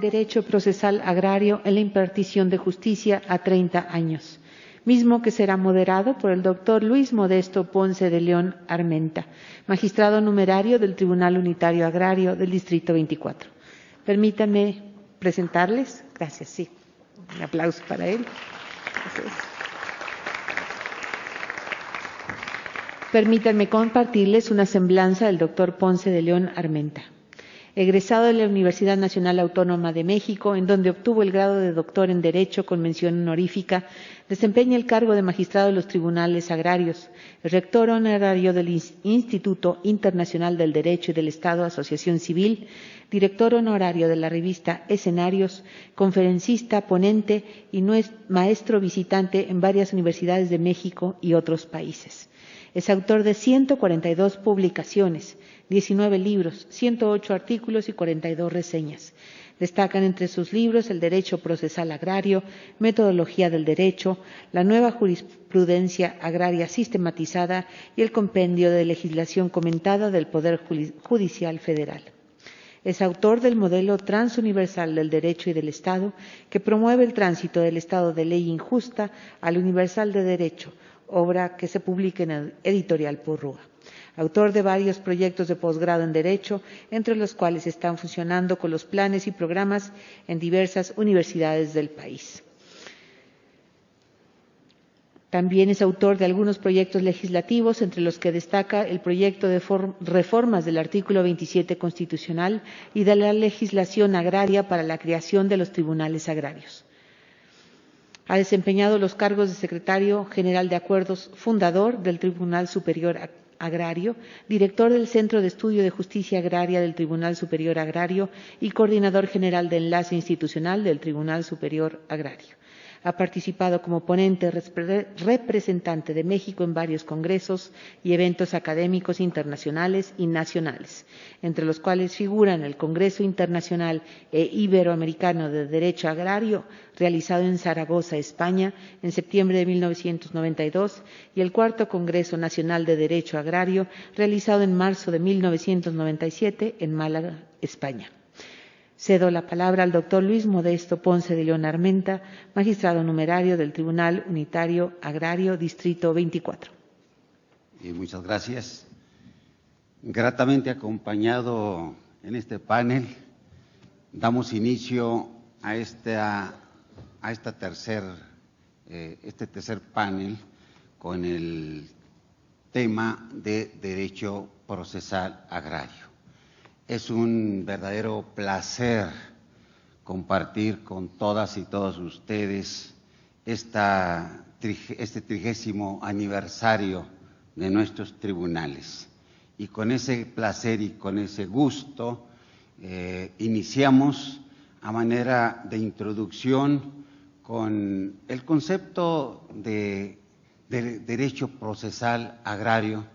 derecho procesal agrario en la impartición de justicia a 30 años, mismo que será moderado por el doctor Luis Modesto Ponce de León Armenta, magistrado numerario del Tribunal Unitario Agrario del Distrito 24. Permítanme presentarles, gracias, sí, un aplauso para él. Gracias. Permítanme compartirles una semblanza del doctor Ponce de León Armenta. Egresado de la Universidad Nacional Autónoma de México, en donde obtuvo el grado de doctor en Derecho con mención honorífica, desempeña el cargo de magistrado de los tribunales agrarios, rector honorario del Instituto Internacional del Derecho y del Estado, Asociación Civil, director honorario de la revista Escenarios, conferencista, ponente y maestro visitante en varias universidades de México y otros países. Es autor de 142 publicaciones, 19 libros, 108 artículos y 42 reseñas. Destacan entre sus libros el Derecho Procesal Agrario, Metodología del Derecho, la Nueva Jurisprudencia Agraria Sistematizada y el Compendio de Legislación Comentada del Poder Judicial Federal. Es autor del Modelo Transuniversal del Derecho y del Estado, que promueve el tránsito del Estado de ley injusta al universal de derecho, obra que se publica en Editorial Porrúa. Autor de varios proyectos de posgrado en Derecho, entre los cuales están funcionando con los planes y programas en diversas universidades del país. También es autor de algunos proyectos legislativos, entre los que destaca el proyecto de reformas del artículo 27 constitucional y de la legislación agraria para la creación de los tribunales agrarios. Ha desempeñado los cargos de secretario general de acuerdos, fundador del Tribunal Superior Agrario, director del Centro de Estudio de Justicia Agraria del Tribunal Superior Agrario y coordinador general de enlace institucional del Tribunal Superior Agrario. Ha participado como ponente representante de México en varios congresos y eventos académicos internacionales y nacionales, entre los cuales figuran el Congreso Internacional e Iberoamericano de Derecho Agrario, realizado en Zaragoza, España, en septiembre de 1992, y el Cuarto Congreso Nacional de Derecho Agrario, realizado en marzo de 1997 en Málaga, España. Cedo la palabra al doctor Luis Modesto Ponce de León Armenta, magistrado numerario del Tribunal Unitario Agrario, Distrito 24. Muchas gracias. Gratamente acompañado en este panel, damos inicio a este tercer panel con el tema de Derecho Procesal Agrario. Es un verdadero placer compartir con todas y todos ustedes este 30º aniversario de nuestros tribunales. Y con ese placer y con ese gusto iniciamos a manera de introducción con el concepto de derecho procesal agrario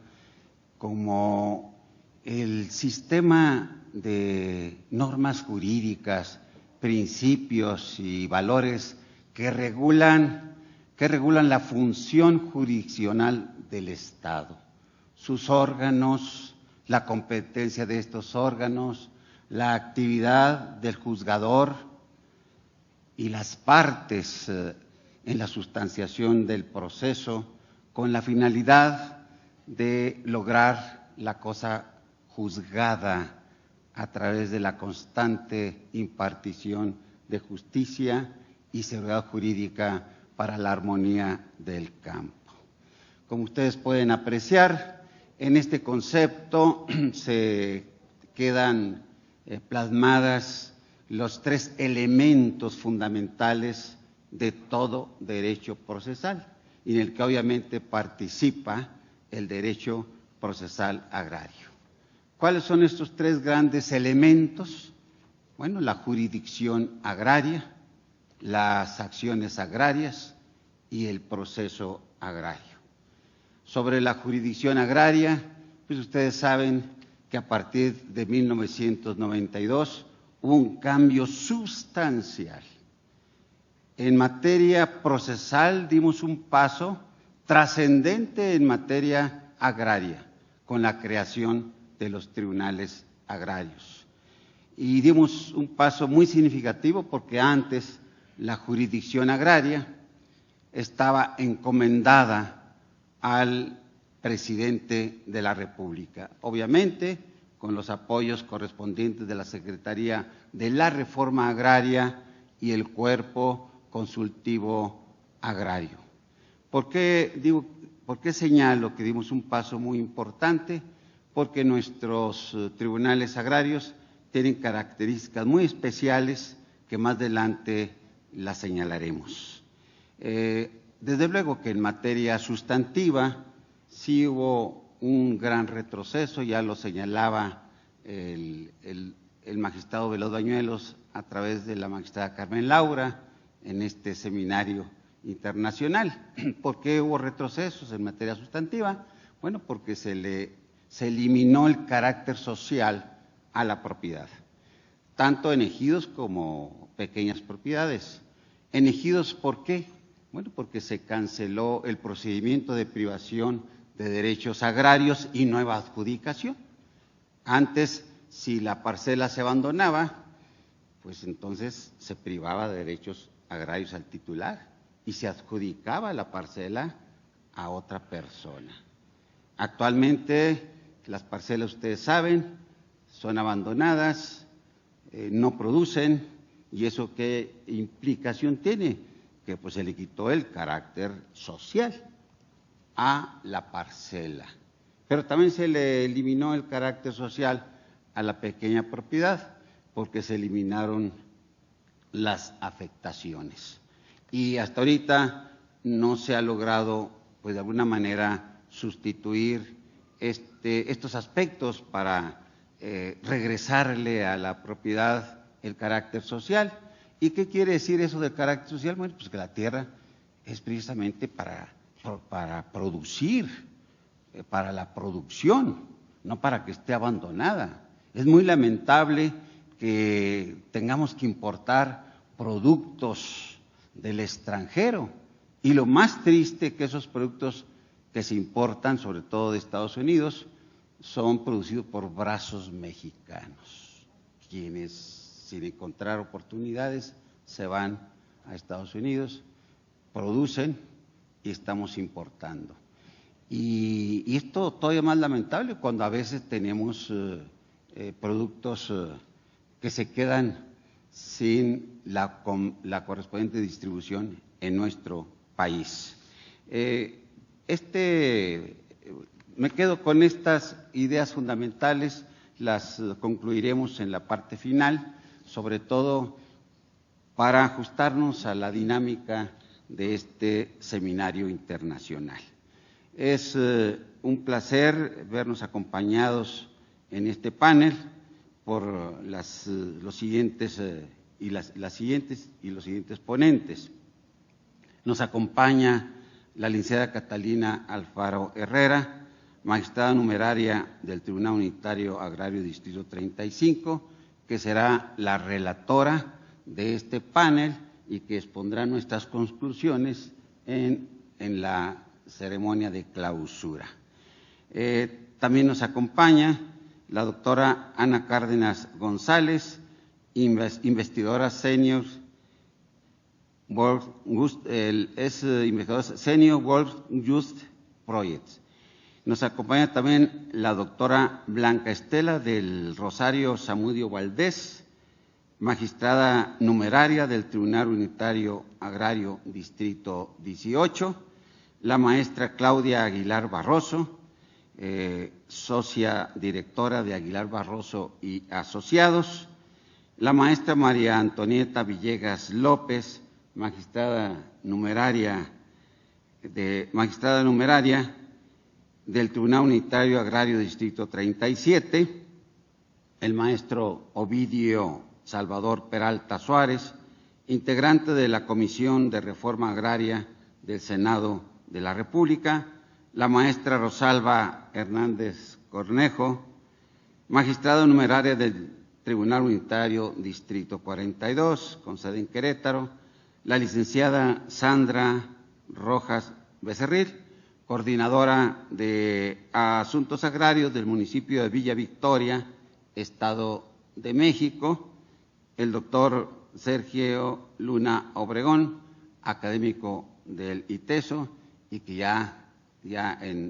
como el sistema de normas jurídicas, principios y valores que regulan la función jurisdiccional del Estado, sus órganos, la competencia de estos órganos, la actividad del juzgador y las partes en la sustanciación del proceso, con la finalidad de lograr la cosa juzgada a través de la constante impartición de justicia y seguridad jurídica para la armonía del campo. Como ustedes pueden apreciar, en este concepto se quedan plasmadas los 3 elementos fundamentales de todo derecho procesal, y en el que obviamente participa el derecho procesal agrario. ¿Cuáles son estos 3 grandes elementos? Bueno, la jurisdicción agraria, las acciones agrarias y el proceso agrario. Sobre la jurisdicción agraria, pues ustedes saben que a partir de 1992 hubo un cambio sustancial. En materia procesal dimos un paso trascendente en materia agraria, con la creación de los tribunales agrarios. y dimos un paso muy significativo porque antes la jurisdicción agraria estaba encomendada al presidente de la República, obviamente con los apoyos correspondientes de la Secretaría de la Reforma Agraria y el Cuerpo Consultivo Agrario. ¿Por qué señalo que dimos un paso muy importante? Porque nuestros tribunales agrarios tienen características muy especiales que más adelante las señalaremos. Desde luego que en materia sustantiva sí hubo un gran retroceso, ya lo señalaba el magistrado Veloz Bañuelos a través de la magistrada Carmen Laura en este seminario internacional. ¿Por qué hubo retrocesos en materia sustantiva? Bueno, porque se eliminó el carácter social a la propiedad, tanto en ejidos como pequeñas propiedades. En ejidos, ¿por qué? Bueno, porque se canceló el procedimiento de privación de derechos agrarios y nueva adjudicación. Antes, si la parcela se abandonaba, pues entonces se privaba de derechos agrarios al titular y se adjudicaba la parcela a otra persona. Actualmente las parcelas, ustedes saben, son abandonadas, no producen, y eso ¿qué implicación tiene? Que pues se le quitó el carácter social a la parcela, pero también se le eliminó el carácter social a la pequeña propiedad porque se eliminaron las afectaciones. Y hasta ahorita no se ha logrado, pues de alguna manera, sustituir estos aspectos para regresarle a la propiedad el carácter social. ¿Y qué quiere decir eso del carácter social? Bueno, pues que la tierra es precisamente para producir, para la producción, no para que esté abandonada. Es muy lamentable que tengamos que importar productos del extranjero, y lo más triste que esos productos que se importan, sobre todo de Estados Unidos, son producidos por brazos mexicanos, quienes sin encontrar oportunidades se van a Estados Unidos, producen y estamos importando. Y esto todavía más lamentable cuando a veces tenemos productos que se quedan sin la correspondiente distribución en nuestro país. Me quedo con estas ideas fundamentales, las concluiremos en la parte final, sobre todo para ajustarnos a la dinámica de este seminario internacional. Es un placer vernos acompañados en este panel por los siguientes ponentes. Nos acompaña la licenciada Catalina Alfaro Herrera, magistrada numeraria del Tribunal Unitario Agrario Distrito 35, que será la relatora de este panel y que expondrá nuestras conclusiones en la ceremonia de clausura. También nos acompaña la doctora Ana Cárdenas González, investigadora senior Senior World Just Projects. Nos acompaña también la doctora Blanca Estela del Rosario Zamudio Valdés, magistrada numeraria del Tribunal Unitario Agrario Distrito 18, la maestra Claudia Aguilar Barroso, socia directora de Aguilar Barroso y Asociados, la maestra María Antonieta Villegas López, magistrada numeraria del Tribunal Unitario Agrario Distrito 37, el maestro Ovidio Salvador Peralta Suárez, integrante de la Comisión de Reforma Agraria del Senado de la República, la maestra Rosalba Hernández Cornejo, magistrada numeraria del Tribunal Unitario Distrito 42, con sede en Querétaro, la licenciada Sandra Rojas Becerril, coordinadora de Asuntos Agrarios del municipio de Villa Victoria, Estado de México, el doctor Sergio Luna Obregón, académico del ITESO, y que ya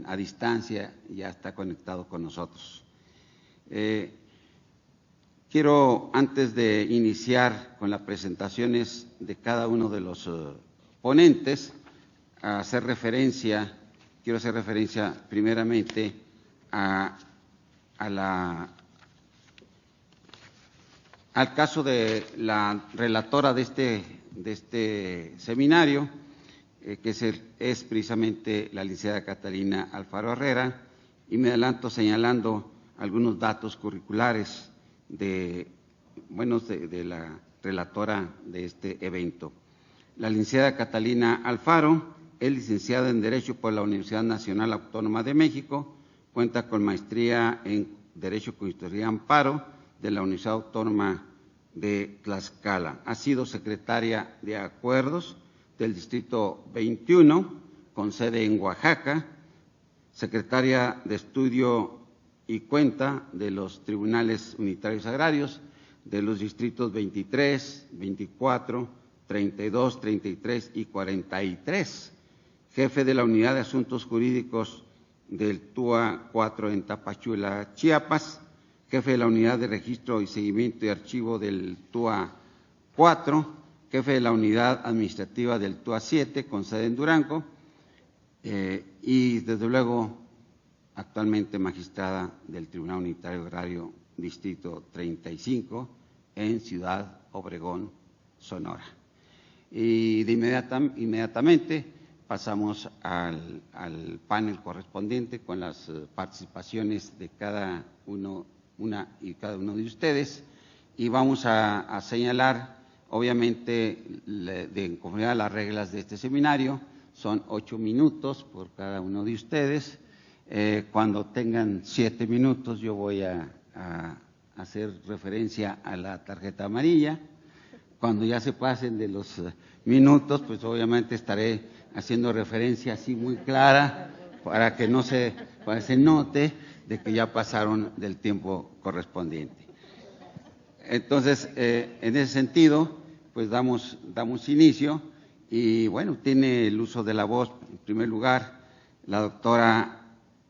a distancia ya está conectado con nosotros. Quiero, antes de iniciar con las presentaciones de cada uno de los ponentes, quiero hacer referencia primeramente al caso de la relatora de este seminario, que es precisamente la licenciada Catalina Alfaro Herrera, y me adelanto señalando algunos datos curriculares de la relatora de este evento. La licenciada Catalina Alfaro es licenciada en Derecho por la Universidad Nacional Autónoma de México, cuenta con maestría en Derecho con Historia y Amparo de la Universidad Autónoma de Tlaxcala. Ha sido secretaria de Acuerdos del Distrito 21, con sede en Oaxaca, secretaria de Estudio y Cuenta de los Tribunales Unitarios Agrarios de los distritos 23, 24, 32, 33 y 43, jefe de la Unidad de Asuntos Jurídicos del TUA 4 en Tapachula, Chiapas, jefe de la Unidad de Registro y Seguimiento y Archivo del TUA 4, jefe de la Unidad Administrativa del TUA 7, con sede en Durango, y desde luego actualmente magistrada del Tribunal Unitario Agrario Distrito 35 en Ciudad Obregón, Sonora. Y de inmediatamente pasamos al panel correspondiente con las participaciones de cada uno de ustedes, y vamos a señalar, obviamente, de conformidad a las reglas de este seminario, son 8 minutos por cada uno de ustedes. Cuando tengan 7 minutos yo voy a hacer referencia a la tarjeta amarilla. Cuando ya se pasen de los minutos, pues obviamente estaré haciendo referencia así muy clara para que se note de que ya pasaron del tiempo correspondiente. Entonces, en ese sentido, pues damos inicio, y bueno, tiene el uso de la voz, en primer lugar, la doctora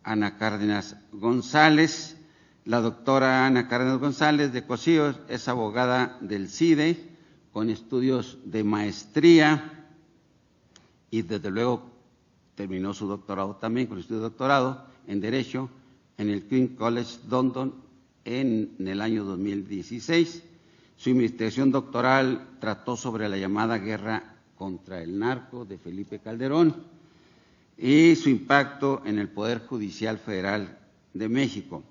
Ana Cárdenas González. La doctora Ana Cárdenas González de Cosío es abogada del CIDE, con estudios de maestría, y desde luego terminó su doctorado también, con estudios de doctorado en Derecho en el King's College London en el año 2016. Su investigación doctoral trató sobre la llamada guerra contra el narco de Felipe Calderón y su impacto en el Poder Judicial Federal de México.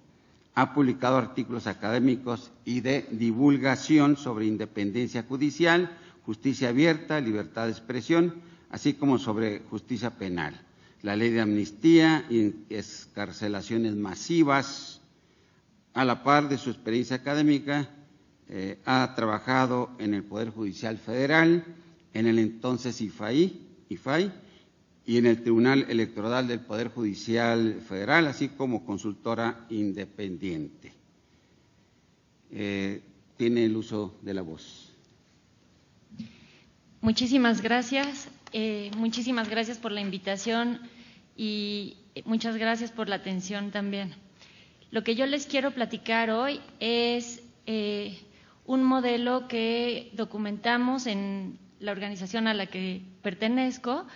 Ha publicado artículos académicos y de divulgación sobre independencia judicial, justicia abierta, libertad de expresión, así como sobre justicia penal, la ley de amnistía y excarcelaciones masivas. A la par de su experiencia académica, ha trabajado en el Poder Judicial Federal, en el entonces IFAI, y en el Tribunal Electoral del Poder Judicial Federal, así como consultora independiente. Tiene el uso de la voz. Muchísimas gracias por la invitación y muchas gracias por la atención también. Lo que yo les quiero platicar hoy es un modelo que documentamos en la organización a la que pertenezco,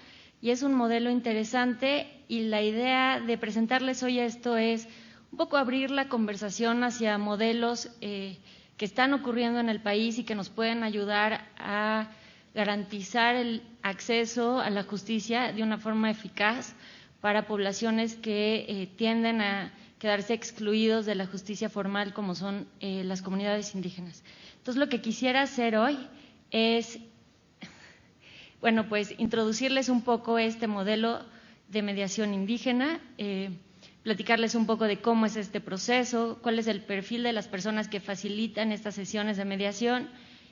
y es un modelo interesante, y la idea de presentarles hoy esto es un poco abrir la conversación hacia modelos que están ocurriendo en el país y que nos pueden ayudar a garantizar el acceso a la justicia de una forma eficaz para poblaciones que tienden a quedarse excluidos de la justicia formal, como son las comunidades indígenas. Entonces, lo que quisiera hacer hoy es, bueno, pues introducirles un poco este modelo de mediación indígena, platicarles un poco de cómo es este proceso, cuál es el perfil de las personas que facilitan estas sesiones de mediación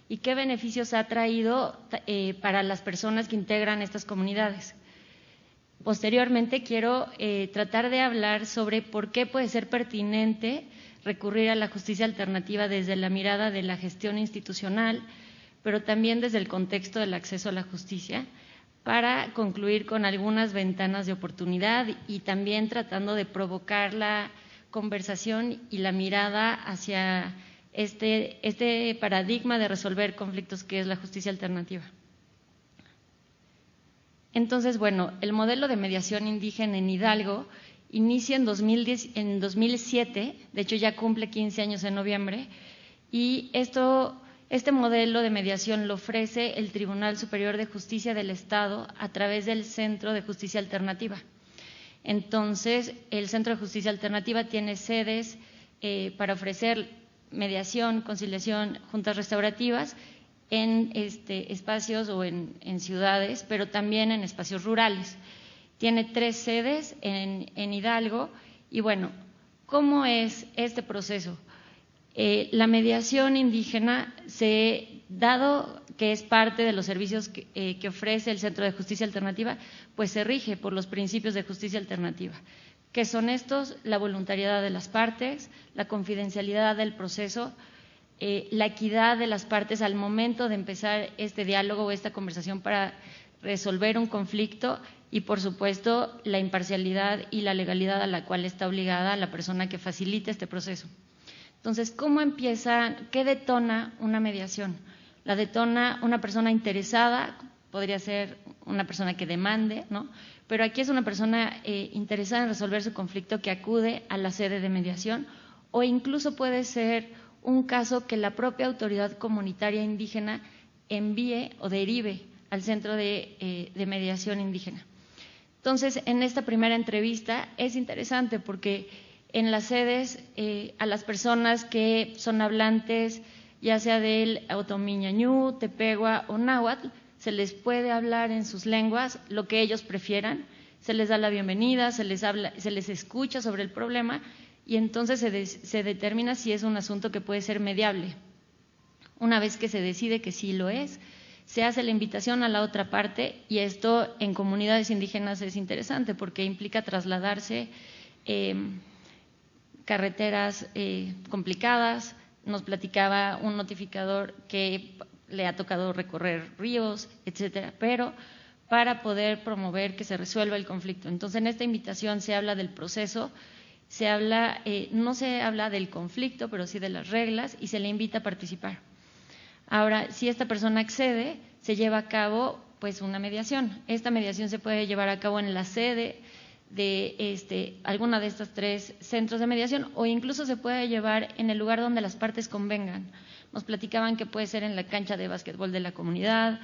y qué beneficios ha traído para las personas que integran estas comunidades. Posteriormente quiero tratar de hablar sobre por qué puede ser pertinente recurrir a la justicia alternativa desde la mirada de la gestión institucional, pero también desde el contexto del acceso a la justicia, para concluir con algunas ventanas de oportunidad y también tratando de provocar la conversación y la mirada hacia este paradigma de resolver conflictos que es la justicia alternativa. Entonces, bueno, el modelo de mediación indígena en Hidalgo inicia en 2007, de hecho ya cumple 15 años en noviembre, y este modelo de mediación lo ofrece el Tribunal Superior de Justicia del Estado a través del Centro de Justicia Alternativa. Entonces, el Centro de Justicia Alternativa tiene sedes para ofrecer mediación, conciliación, juntas restaurativas en espacios o en ciudades, pero también en espacios rurales. Tiene 3 sedes en Hidalgo y bueno, ¿cómo es este proceso? La mediación indígena, dado que es parte de los servicios que ofrece el Centro de Justicia Alternativa, pues se rige por los principios de justicia alternativa. ¿Qué son estos? La voluntariedad de las partes, la confidencialidad del proceso, la equidad de las partes al momento de empezar este diálogo o esta conversación para resolver un conflicto y, por supuesto, la imparcialidad y la legalidad a la cual está obligada la persona que facilita este proceso. Entonces, ¿cómo empieza? ¿Qué detona una mediación? La detona una persona interesada, podría ser una persona que demande, ¿no? Pero aquí es una persona interesada en resolver su conflicto que acude a la sede de mediación, o incluso puede ser un caso que la propia autoridad comunitaria indígena envíe o derive al centro de mediación indígena. Entonces, en esta primera entrevista es interesante porque en las sedes a las personas que son hablantes, ya sea del otomiñañú, tepegua o náhuatl, se les puede hablar en sus lenguas lo que ellos prefieran, se les da la bienvenida, se les escucha sobre el problema y entonces se determina si es un asunto que puede ser mediable. Una vez que se decide que sí lo es, se hace la invitación a la otra parte y esto en comunidades indígenas es interesante porque implica trasladarse carreteras complicadas. Nos platicaba un notificador que le ha tocado recorrer ríos, etcétera, pero para poder promover que se resuelva el conflicto. Entonces, en esta invitación se habla del proceso, no se habla del conflicto, pero sí de las reglas y se le invita a participar. Ahora, si esta persona accede, se lleva a cabo pues una mediación. Esta mediación se puede llevar a cabo en la sede de alguna de estos 3 centros de mediación o incluso se puede llevar en el lugar donde las partes convengan. Nos platicaban que puede ser en la cancha de básquetbol de la comunidad,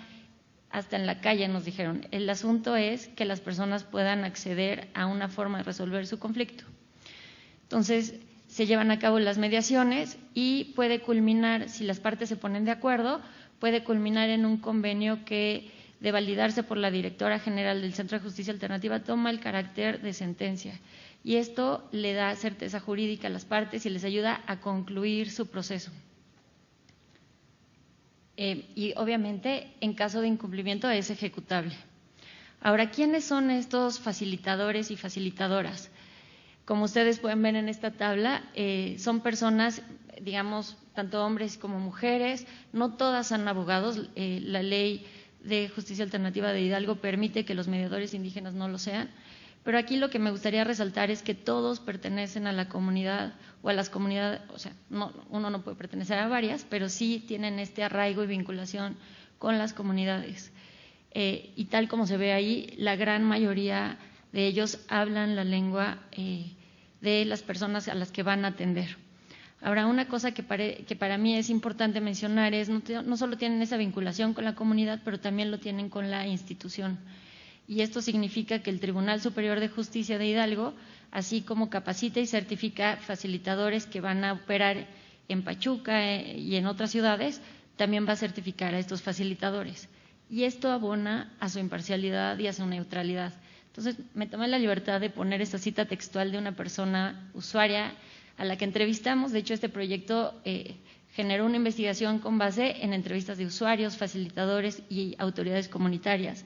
hasta en la calle nos dijeron. El asunto es que las personas puedan acceder a una forma de resolver su conflicto. Entonces, se llevan a cabo las mediaciones y puede culminar, si las partes se ponen de acuerdo, puede culminar en un convenio que, de validarse por la directora general del Centro de Justicia Alternativa, toma el carácter de sentencia. Y esto le da certeza jurídica a las partes y les ayuda a concluir su proceso. Y obviamente, en caso de incumplimiento, es ejecutable. Ahora, ¿quiénes son estos facilitadores y facilitadoras? Como ustedes pueden ver en esta tabla, son personas, digamos, tanto hombres como mujeres, no todas son abogados. La ley de justicia alternativa de Hidalgo permite que los mediadores indígenas no lo sean, pero aquí lo que me gustaría resaltar es que todos pertenecen a la comunidad o a las comunidades, o sea, uno no puede pertenecer a varias, pero sí tienen este arraigo y vinculación con las comunidades. Y tal como se ve ahí, la gran mayoría de ellos hablan la lengua de las personas a las que van a atender. Ahora, una cosa que para mí es importante mencionar es no solo tienen esa vinculación con la comunidad, pero también lo tienen con la institución. Y esto significa que el Tribunal Superior de Justicia de Hidalgo, así como capacita y certifica facilitadores que van a operar en Pachuca y en otras ciudades, también va a certificar a estos facilitadores. Y esto abona a su imparcialidad y a su neutralidad. Entonces, me tomé la libertad de poner esta cita textual de una persona usuaria a la que entrevistamos. De hecho, este proyecto generó una investigación con base en entrevistas de usuarios, facilitadores y autoridades comunitarias.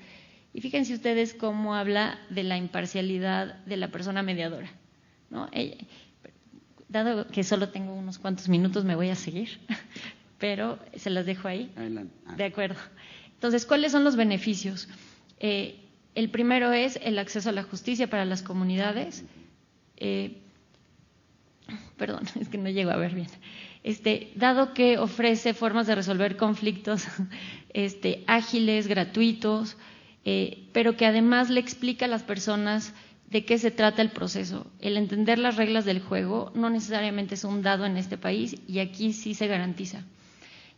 Y fíjense ustedes cómo habla de la imparcialidad de la persona mediadora, ¿no? Dado que solo tengo unos cuantos minutos, me voy a seguir, pero se las dejo ahí. Adelante. De acuerdo. Entonces, ¿cuáles son los beneficios? El primero es el acceso a la justicia para las comunidades. Perdón, es que no llego a ver bien. Dado que ofrece formas de resolver conflictos ágiles, gratuitos, pero que además le explica a las personas de qué se trata el proceso. El entender las reglas del juego no necesariamente es un dado en este país y aquí sí se garantiza.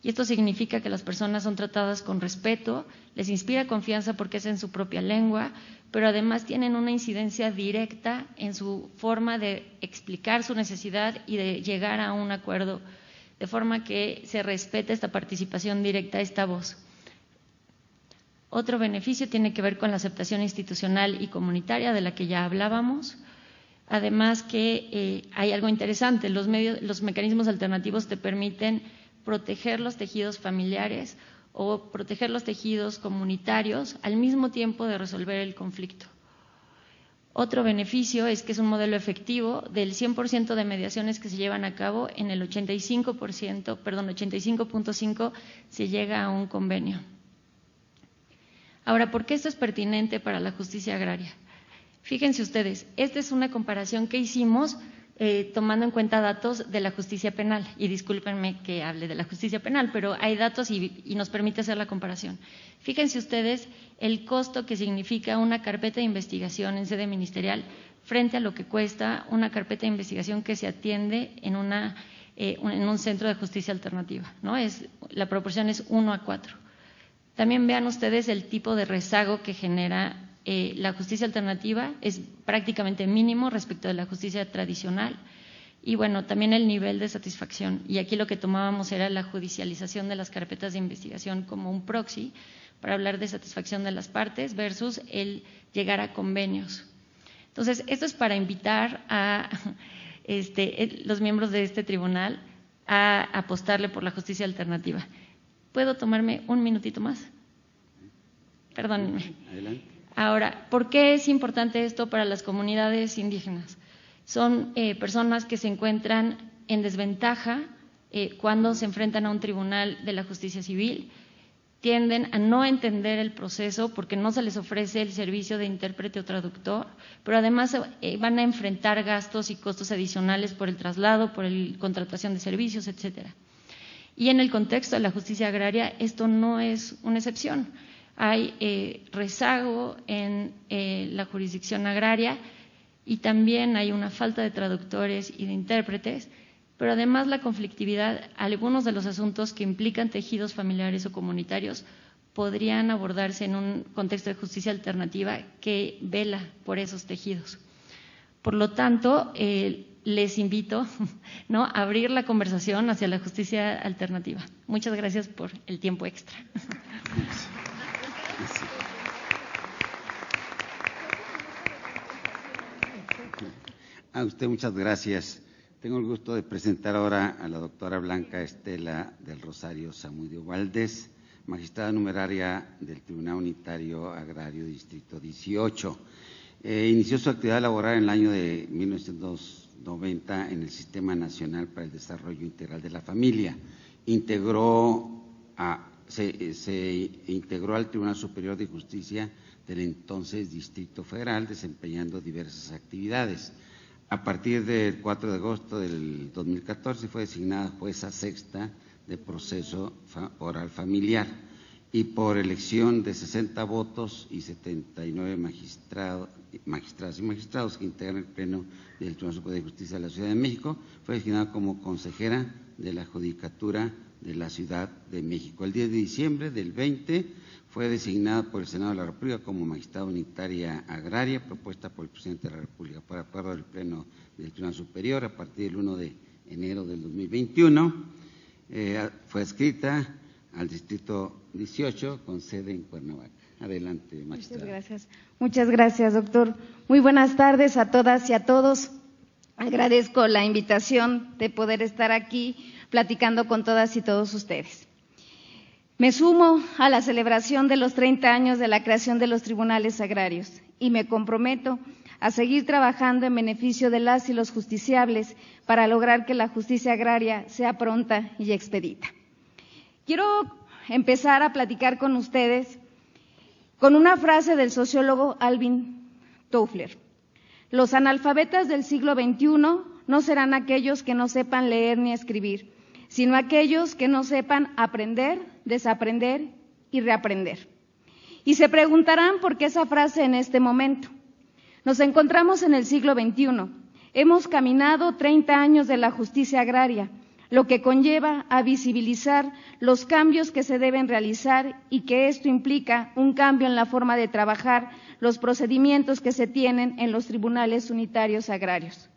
Y esto significa que las personas son tratadas con respeto, les inspira confianza porque es en su propia lengua, pero además tienen una incidencia directa en su forma de explicar su necesidad y de llegar a un acuerdo, de forma que se respete esta participación directa, esta voz. Otro beneficio tiene que ver con la aceptación institucional y comunitaria de la que ya hablábamos. Además que hay algo interesante, los mecanismos alternativos te permiten proteger los tejidos familiares o proteger los tejidos comunitarios al mismo tiempo de resolver el conflicto. Otro beneficio es que es un modelo efectivo. Del 100% de mediaciones que se llevan a cabo, en el 85.5% se llega a un convenio. Ahora, ¿por qué esto es pertinente para la justicia agraria? Fíjense ustedes, esta es una comparación que hicimos tomando en cuenta datos de la justicia penal, y discúlpenme que hable de la justicia penal, pero hay datos y nos permite hacer la comparación. Fíjense ustedes el costo que significa una carpeta de investigación en sede ministerial frente a lo que cuesta una carpeta de investigación que se atiende en un centro de justicia alternativa, ¿no? La proporción es 1:4. También vean ustedes el tipo de rezago que genera la justicia alternativa, es prácticamente mínimo respecto de la justicia tradicional, y bueno, también el nivel de satisfacción. Y aquí lo que tomábamos era la judicialización de las carpetas de investigación como un proxy para hablar de satisfacción de las partes versus el llegar a convenios. Entonces, esto es para invitar a los miembros de este tribunal a apostarle por la justicia alternativa. ¿Puedo tomarme un minutito más? Perdónenme. Adelante. Ahora, ¿por qué es importante esto para las comunidades indígenas? Son personas que se encuentran en desventaja cuando se enfrentan a un tribunal de la justicia civil, tienden a no entender el proceso porque no se les ofrece el servicio de intérprete o traductor, pero además van a enfrentar gastos y costos adicionales por el traslado, por la contratación de servicios, etcétera. Y en el contexto de la justicia agraria, esto no es una excepción. Hay rezago en la jurisdicción agraria y también hay una falta de traductores y de intérpretes, pero además la conflictividad, algunos de los asuntos que implican tejidos familiares o comunitarios podrían abordarse en un contexto de justicia alternativa que vela por esos tejidos. Por lo tanto, les invito, ¿no?, a abrir la conversación hacia la justicia alternativa. Muchas gracias por el tiempo extra. A usted muchas gracias. Tengo el gusto de presentar ahora a la doctora Blanca Estela del Rosario Zamudio Valdés, magistrada numeraria del Tribunal Unitario Agrario Distrito 18. Inició su actividad laboral en el año de 1990 en el Sistema Nacional para el Desarrollo Integral de la Familia. Se integró al Tribunal Superior de Justicia del entonces Distrito Federal, desempeñando diversas actividades. A partir del 4 de agosto del 2014 fue designada jueza sexta de proceso oral familiar y por elección de 60 votos y 79 magistradas y magistrados que integran el Pleno del Tribunal Superior de Justicia de la Ciudad de México, fue designada como consejera de la Judicatura de la Ciudad de México. El 10 de diciembre del 20 fue designada por el Senado de la República como magistrada unitaria agraria, propuesta por el presidente de la República por acuerdo del Pleno del Tribunal Superior a partir del 1 de enero del 2021. Fue adscrita al Distrito 18 con sede en Cuernavaca. Adelante, magistrada. Muchas gracias, doctor. Muy buenas tardes a todas y a todos. Agradezco la invitación de poder estar aquí platicando con todas y todos ustedes. Me sumo a la celebración de los 30 años de la creación de los tribunales agrarios y me comprometo a seguir trabajando en beneficio de las y los justiciables para lograr que la justicia agraria sea pronta y expedita. Quiero empezar a platicar con ustedes con una frase del sociólogo Alvin Toffler. Los analfabetas del siglo XXI no serán aquellos que no sepan leer ni escribir, sino aquellos que no sepan aprender, desaprender y reaprender. Y se preguntarán por qué esa frase en este momento. Nos encontramos en el siglo XXI. Hemos caminado 30 años de la justicia agraria, lo que conlleva a visibilizar los cambios que se deben realizar y que esto implica un cambio en la forma de trabajar, los procedimientos que se tienen en los tribunales unitarios agrarios.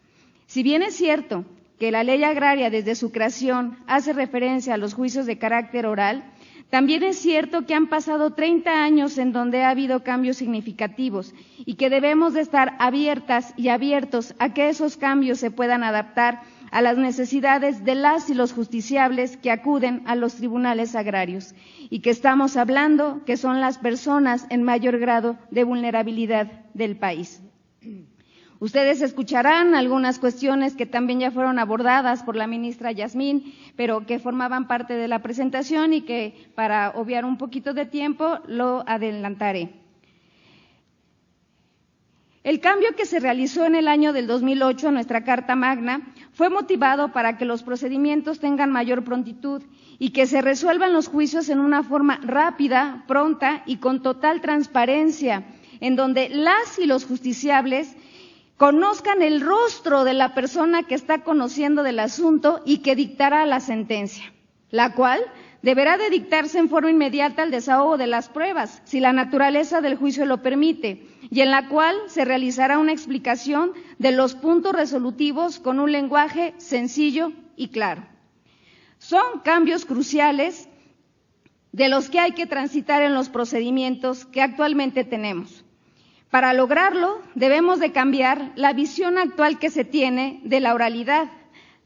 Si bien es cierto que la ley agraria desde su creación hace referencia a los juicios de carácter oral, también es cierto que han pasado 30 años en donde ha habido cambios significativos y que debemos de estar abiertas y abiertos a que esos cambios se puedan adaptar a las necesidades de las y los justiciables que acuden a los tribunales agrarios y que estamos hablando que son las personas en mayor grado de vulnerabilidad del país. Ustedes escucharán algunas cuestiones que también ya fueron abordadas por la ministra Yasmín, pero que formaban parte de la presentación y que, para obviar un poquito de tiempo, lo adelantaré. El cambio que se realizó en el año del 2008 en nuestra Carta Magna fue motivado para que los procedimientos tengan mayor prontitud y que se resuelvan los juicios en una forma rápida, pronta y con total transparencia, en donde las y los justiciables conozcan el rostro de la persona que está conociendo del asunto y que dictará la sentencia, la cual deberá de dictarse en forma inmediata al desahogo de las pruebas, si la naturaleza del juicio lo permite, y en la cual se realizará una explicación de los puntos resolutivos con un lenguaje sencillo y claro. Son cambios cruciales de los que hay que transitar en los procedimientos que actualmente tenemos. Para lograrlo, debemos de cambiar la visión actual que se tiene de la oralidad.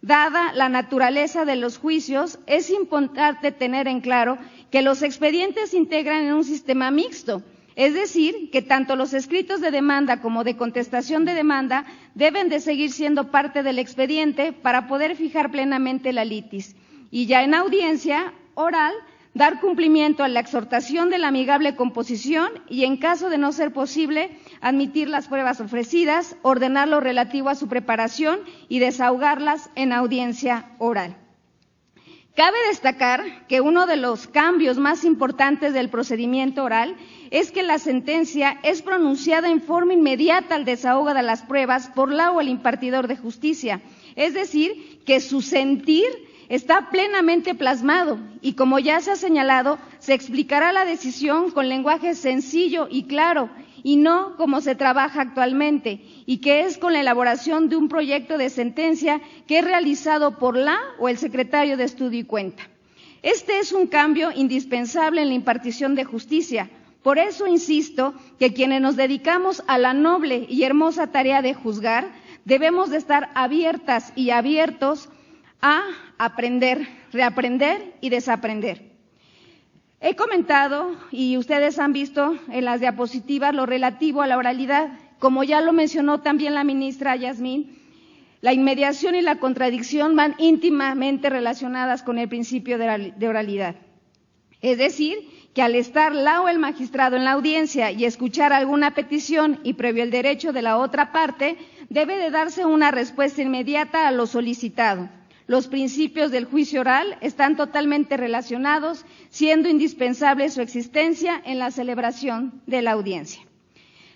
Dada la naturaleza de los juicios, es importante tener en claro que los expedientes se integran en un sistema mixto, es decir, que tanto los escritos de demanda como de contestación de demanda deben de seguir siendo parte del expediente para poder fijar plenamente la litis. Y ya en audiencia oral, dar cumplimiento a la exhortación de la amigable composición y, en caso de no ser posible, admitir las pruebas ofrecidas, ordenar lo relativo a su preparación y desahogarlas en audiencia oral. Cabe destacar que uno de los cambios más importantes del procedimiento oral es que la sentencia es pronunciada en forma inmediata al desahogo de las pruebas por la o el impartidor de justicia, es decir, que su sentir está plenamente plasmado y, como ya se ha señalado, se explicará la decisión con lenguaje sencillo y claro y no como se trabaja actualmente, y que es con la elaboración de un proyecto de sentencia que es realizado por la o el secretario de Estudio y Cuenta. Este es un cambio indispensable en la impartición de justicia. Por eso insisto que quienes nos dedicamos a la noble y hermosa tarea de juzgar debemos de estar abiertas y abiertos a aprender, reaprender y desaprender. He comentado, y ustedes han visto en las diapositivas, lo relativo a la oralidad. Como ya lo mencionó también la ministra Yasmín, la inmediación y la contradicción van íntimamente relacionadas con el principio de oralidad. Es decir, que al estar la o el magistrado en la audiencia y escuchar alguna petición y previo el derecho de la otra parte, debe de darse una respuesta inmediata a lo solicitado. Los principios del juicio oral están totalmente relacionados, siendo indispensable su existencia en la celebración de la audiencia.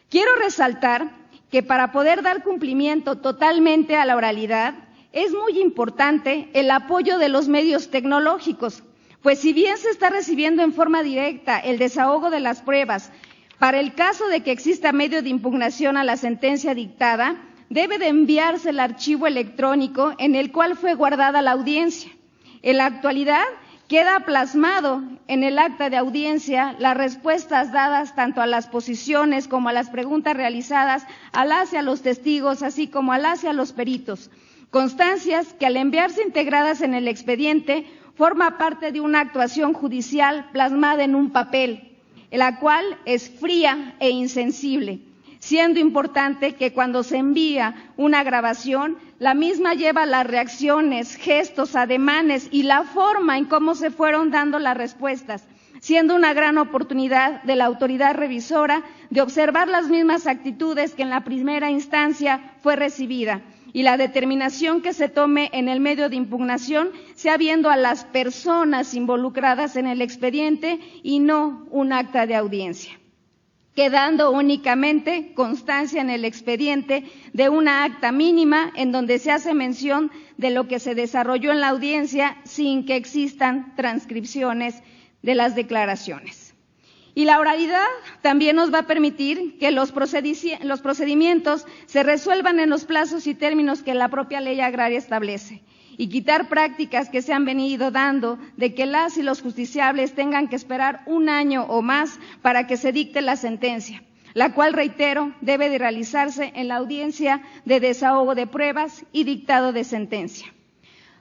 Quiero resaltar que para poder dar cumplimiento totalmente a la oralidad es muy importante el apoyo de los medios tecnológicos, pues si bien se está recibiendo en forma directa el desahogo de las pruebas, para el caso de que exista medio de impugnación a la sentencia dictada, debe de enviarse el archivo electrónico en el cual fue guardada la audiencia. En la actualidad queda plasmado en el acta de audiencia las respuestas dadas tanto a las posiciones como a las preguntas realizadas a las y a los testigos, así como a las y a los peritos. Constancias que al enviarse integradas en el expediente forma parte de una actuación judicial plasmada en un papel, la cual es fría e insensible, siendo importante que cuando se envía una grabación, la misma lleva las reacciones, gestos, ademanes y la forma en cómo se fueron dando las respuestas, siendo una gran oportunidad de la autoridad revisora de observar las mismas actitudes que en la primera instancia fue recibida y la determinación que se tome en el medio de impugnación sea viendo a las personas involucradas en el expediente y no un acta de audiencia, quedando únicamente constancia en el expediente de una acta mínima en donde se hace mención de lo que se desarrolló en la audiencia sin que existan transcripciones de las declaraciones. Y la oralidad también nos va a permitir que los procedimientos se resuelvan en los plazos y términos que la propia ley agraria establece y quitar prácticas que se han venido dando de que las y los justiciables tengan que esperar un año o más para que se dicte la sentencia, la cual, reitero, debe de realizarse en la audiencia de desahogo de pruebas y dictado de sentencia.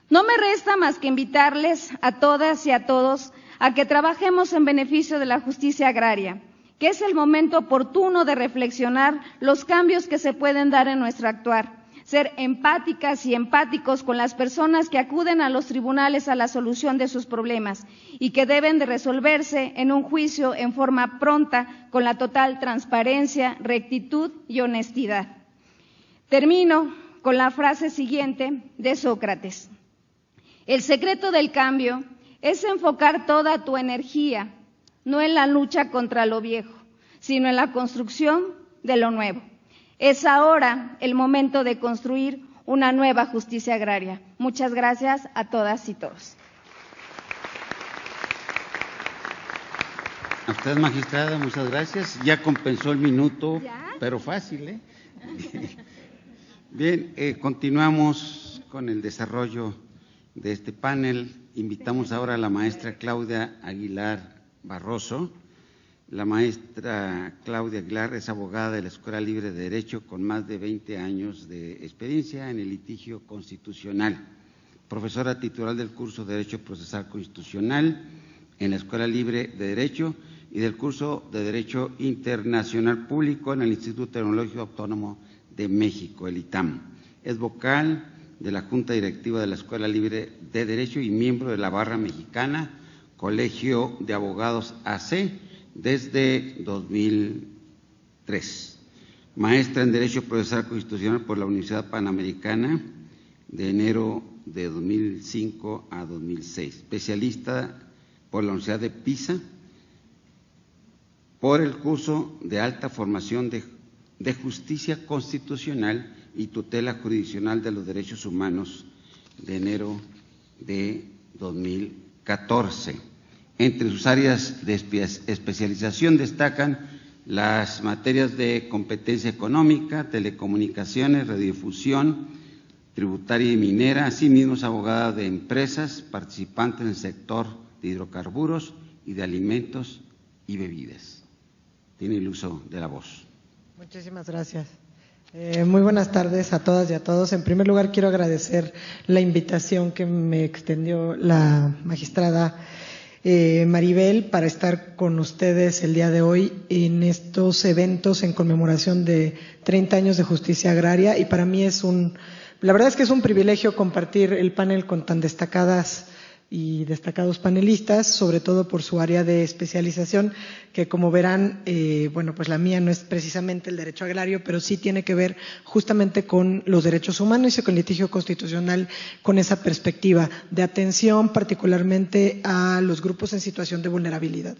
No me resta más que invitarles a todas y a todos a que trabajemos en beneficio de la justicia agraria, que es el momento oportuno de reflexionar los cambios que se pueden dar en nuestro actuar, ser empáticas y empáticos con las personas que acuden a los tribunales a la solución de sus problemas y que deben de resolverse en un juicio en forma pronta, con la total transparencia, rectitud y honestidad. Termino con la frase siguiente de Sócrates: el secreto del cambio es enfocar toda tu energía, no en la lucha contra lo viejo, sino en la construcción de lo nuevo. Es ahora el momento de construir una nueva justicia agraria. Muchas gracias a todas y todos. A usted, magistrada, muchas gracias. Ya compensó el minuto, ¿Ya? Pero fácil, ¿eh? Bien, continuamos con el desarrollo de este panel. Invitamos ahora a la maestra Claudia Aguilar Barroso. La maestra Claudia Aguilar es abogada de la Escuela Libre de Derecho con más de 20 años de experiencia en el litigio constitucional, profesora titular del curso de Derecho Procesal Constitucional en la Escuela Libre de Derecho y del curso de Derecho Internacional Público en el Instituto Tecnológico Autónomo de México, el ITAM. Es vocal de la Junta Directiva de la Escuela Libre de Derecho y miembro de la Barra Mexicana, Colegio de Abogados AC, desde 2003. Maestra en Derecho Procesal Constitucional por la Universidad Panamericana, de enero de 2005 a 2006. Especialista por la Universidad de Pisa, por el curso de alta formación de Justicia Constitucional y Tutela Jurisdiccional de los Derechos Humanos, de enero de 2014. Entre sus áreas de especialización destacan las materias de competencia económica, telecomunicaciones, radiodifusión, tributaria y minera. Asimismo, es abogada de empresas participantes en el sector de hidrocarburos y de alimentos y bebidas. Tiene el uso de la voz. Muchísimas gracias. Muy buenas tardes a todas y a todos. En primer lugar, quiero agradecer la invitación que me extendió la magistrada Maribel para estar con ustedes el día de hoy en estos eventos en conmemoración de 30 años de justicia agraria, y para mí la verdad es que es un privilegio compartir el panel con tan destacadas y destacados panelistas, sobre todo por su área de especialización, que como verán, bueno, pues la mía no es precisamente el derecho agrario, pero sí tiene que ver justamente con los derechos humanos y con el litigio constitucional, con esa perspectiva de atención particularmente a los grupos en situación de vulnerabilidad.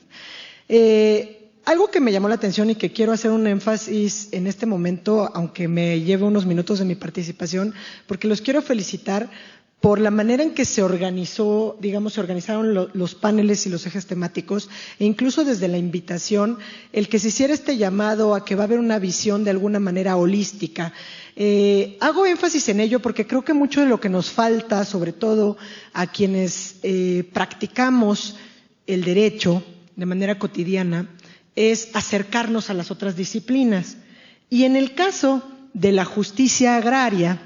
Algo que me llamó la atención y que quiero hacer un énfasis en este momento, aunque me lleve unos minutos de mi participación, porque los quiero felicitar por la manera en que se organizó, digamos, se organizaron los paneles y los ejes temáticos, e incluso desde la invitación, el que se hiciera este llamado a que va a haber una visión de alguna manera holística. Hago énfasis en ello porque creo que mucho de lo que nos falta, sobre todo a quienes practicamos el derecho de manera cotidiana, es acercarnos a las otras disciplinas. Y en el caso de la justicia agraria,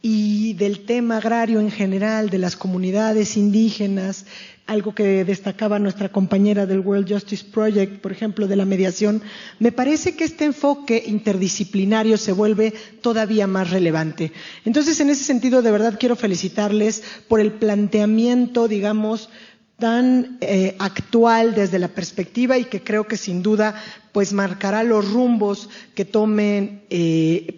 y del tema agrario en general, de las comunidades indígenas, algo que destacaba nuestra compañera del World Justice Project, por ejemplo, de la mediación, me parece que este enfoque interdisciplinario se vuelve todavía más relevante. Entonces, en ese sentido, de verdad quiero felicitarles por el planteamiento, digamos, tan actual desde la perspectiva y que creo que sin duda pues marcará los rumbos que tomen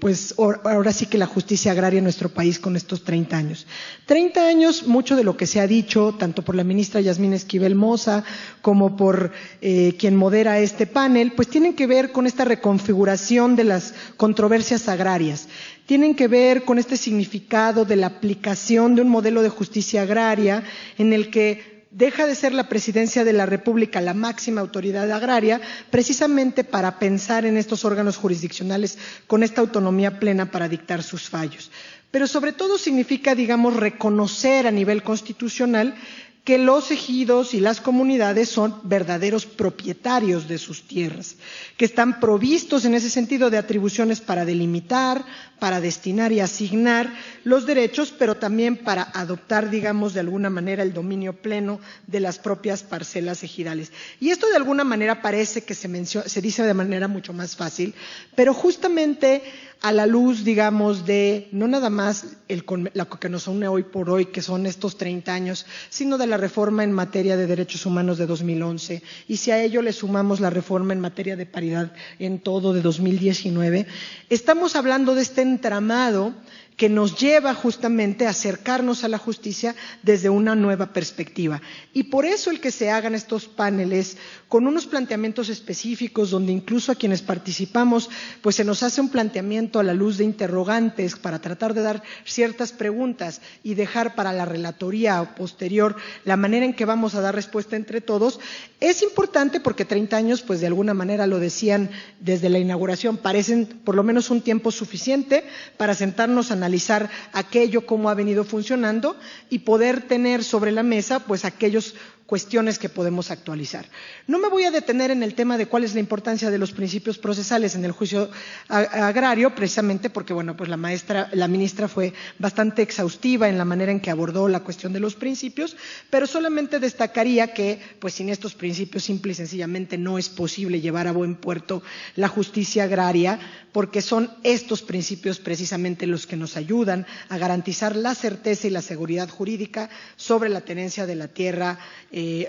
pues ahora sí que la justicia agraria en nuestro país con estos 30 años. 30 años, mucho de lo que se ha dicho, tanto por la ministra Yasmín Esquivel Moza como por quien modera este panel, pues tienen que ver con esta reconfiguración de las controversias agrarias. Tienen que ver con este significado de la aplicación de un modelo de justicia agraria en el que deja de ser la Presidencia de la República la máxima autoridad agraria, precisamente para pensar en estos órganos jurisdiccionales con esta autonomía plena para dictar sus fallos. Pero sobre todo significa, digamos, reconocer a nivel constitucional que los ejidos y las comunidades son verdaderos propietarios de sus tierras, que están provistos en ese sentido de atribuciones para delimitar, para destinar y asignar los derechos, pero también para adoptar, digamos, de alguna manera el dominio pleno de las propias parcelas ejidales. Y esto de alguna manera parece que se dice de manera mucho más fácil, pero justamente a la luz, digamos, de no nada más lo que nos une hoy por hoy, que son estos 30 años, sino de la reforma en materia de derechos humanos de 2011, y si a ello le sumamos la reforma en materia de paridad en todo de 2019, estamos hablando de este entramado que nos lleva justamente a acercarnos a la justicia desde una nueva perspectiva. Y por eso el que se hagan estos paneles con unos planteamientos específicos, donde incluso a quienes participamos, pues se nos hace un planteamiento a la luz de interrogantes para tratar de dar ciertas preguntas y dejar para la relatoría posterior la manera en que vamos a dar respuesta entre todos, es importante porque 30 años, pues de alguna manera lo decían desde la inauguración, parecen por lo menos un tiempo suficiente para sentarnos a analizar aquello, cómo ha venido funcionando y poder tener sobre la mesa pues aquellas cuestiones que podemos actualizar. No me voy a detener en el tema de cuál es la importancia de los principios procesales en el juicio agrario, precisamente porque, bueno, pues la ministra fue bastante exhaustiva en la manera en que abordó la cuestión de los principios, pero solamente destacaría que, pues sin estos principios simple y sencillamente no es posible llevar a buen puerto la justicia agraria, porque son estos principios precisamente los que nos ayudan a garantizar la certeza y la seguridad jurídica sobre la tenencia de la tierra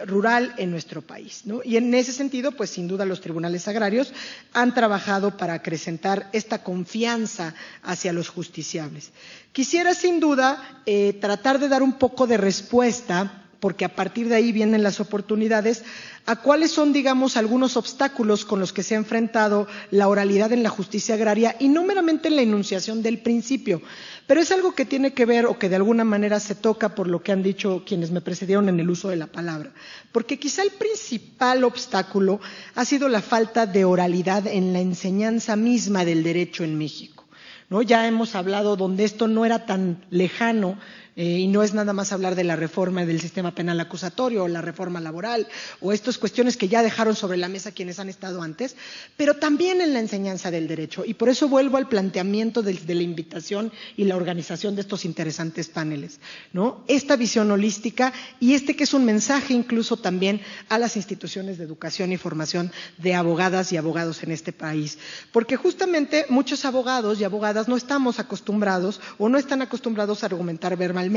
rural en nuestro país, ¿no? Y en ese sentido, pues sin duda los tribunales agrarios han trabajado para acrecentar esta confianza hacia los justiciables. Quisiera sin duda tratar de dar un poco de respuesta, porque a partir de ahí vienen las oportunidades, a cuáles son, digamos, algunos obstáculos con los que se ha enfrentado la oralidad en la justicia agraria y no meramente en la enunciación del principio, pero es algo que tiene que ver o que de alguna manera se toca por lo que han dicho quienes me precedieron en el uso de la palabra, porque quizá el principal obstáculo ha sido la falta de oralidad en la enseñanza misma del derecho en México, ¿no? Ya hemos hablado donde esto no era tan lejano, y no es nada más hablar de la reforma del sistema penal acusatorio o la reforma laboral o estas cuestiones que ya dejaron sobre la mesa quienes han estado antes, pero también en la enseñanza del derecho. Y por eso vuelvo al planteamiento de la invitación y la organización de estos interesantes paneles, ¿no? Esta visión holística y que es un mensaje incluso también a las instituciones de educación y formación de abogadas y abogados en este país. Porque justamente muchos abogados y abogadas no estamos acostumbrados o no están acostumbrados a argumentar verbalmente,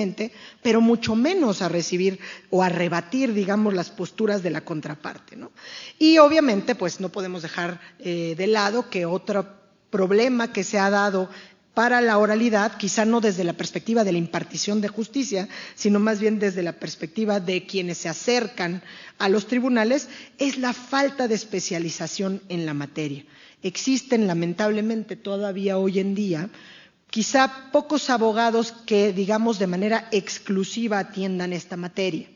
pero mucho menos a recibir o a rebatir, digamos, las posturas de la contraparte, ¿no? Y obviamente, pues no podemos dejar de lado que otro problema que se ha dado para la oralidad, quizá no desde la perspectiva de la impartición de justicia, sino más bien desde la perspectiva de quienes se acercan a los tribunales, es la falta de especialización en la materia. Existen, lamentablemente, todavía hoy en día quizá pocos abogados que, digamos, de manera exclusiva atiendan esta materia.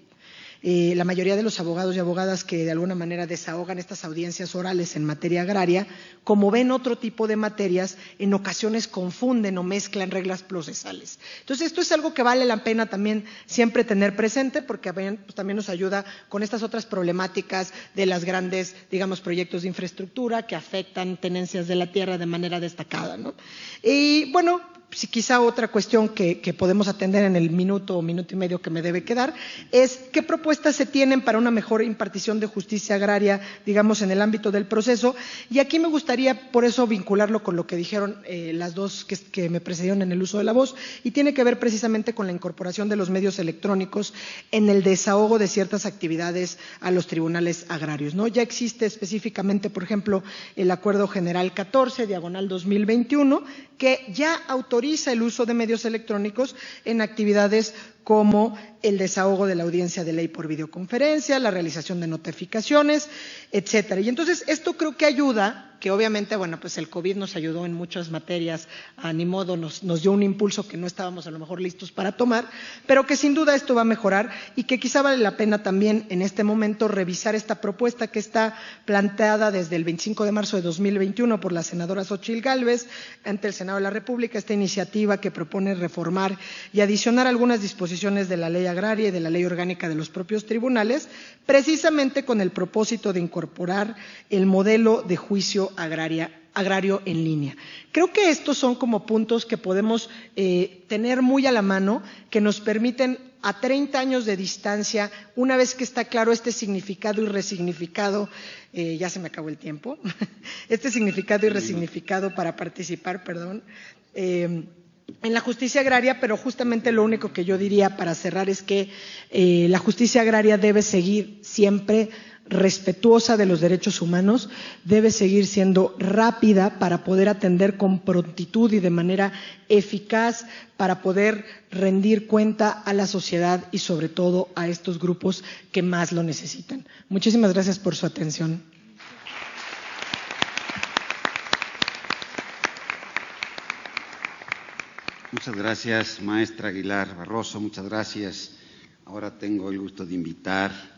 La mayoría de los abogados y abogadas que de alguna manera desahogan estas audiencias orales en materia agraria, como ven otro tipo de materias, en ocasiones confunden o mezclan reglas procesales. Entonces, esto es algo que vale la pena también siempre tener presente, porque pues, también nos ayuda con estas otras problemáticas de las grandes, digamos, proyectos de infraestructura que afectan tenencias de la tierra de manera destacada, ¿no? Y bueno, Si quizá otra cuestión que podemos atender en el minuto o minuto y medio que me debe quedar es qué propuestas se tienen para una mejor impartición de justicia agraria, digamos, en el ámbito del proceso. Y aquí me gustaría, por eso, vincularlo con lo que dijeron las dos que me precedieron en el uso de la voz, y tiene que ver precisamente con la incorporación de los medios electrónicos en el desahogo de ciertas actividades a los tribunales agrarios, ¿no? Ya existe específicamente, por ejemplo, el Acuerdo General 14/2021, que ya autoriza el uso de medios electrónicos en actividades como el desahogo de la audiencia de ley por videoconferencia, la realización de notificaciones, etcétera. Y entonces esto creo que ayuda, que obviamente, bueno, pues el COVID nos ayudó en muchas materias, ni modo, nos dio un impulso que no estábamos a lo mejor listos para tomar, pero que sin duda esto va a mejorar y que quizá vale la pena también en este momento revisar esta propuesta que está planteada desde el 25 de marzo de 2021 por la senadora Xóchitl Gálvez ante el Senado de la República, esta iniciativa que propone reformar y adicionar algunas disposiciones de la Ley Agraria y de la Ley Orgánica de los propios tribunales, precisamente con el propósito de incorporar el modelo de juicio agrario en línea. Creo que estos son como puntos que podemos tener muy a la mano, que nos permiten a 30 años de distancia, una vez que está claro este significado y resignificado, ya se me acabó el tiempo, este significado y resignificado para participar, en la justicia agraria, pero justamente lo único que yo diría para cerrar es que la justicia agraria debe seguir siempre respetuosa de los derechos humanos, debe seguir siendo rápida para poder atender con prontitud y de manera eficaz para poder rendir cuenta a la sociedad y sobre todo a estos grupos que más lo necesitan. Muchísimas gracias por su atención. Muchas gracias, maestra Aguilar Barroso, muchas gracias. Ahora tengo el gusto de invitar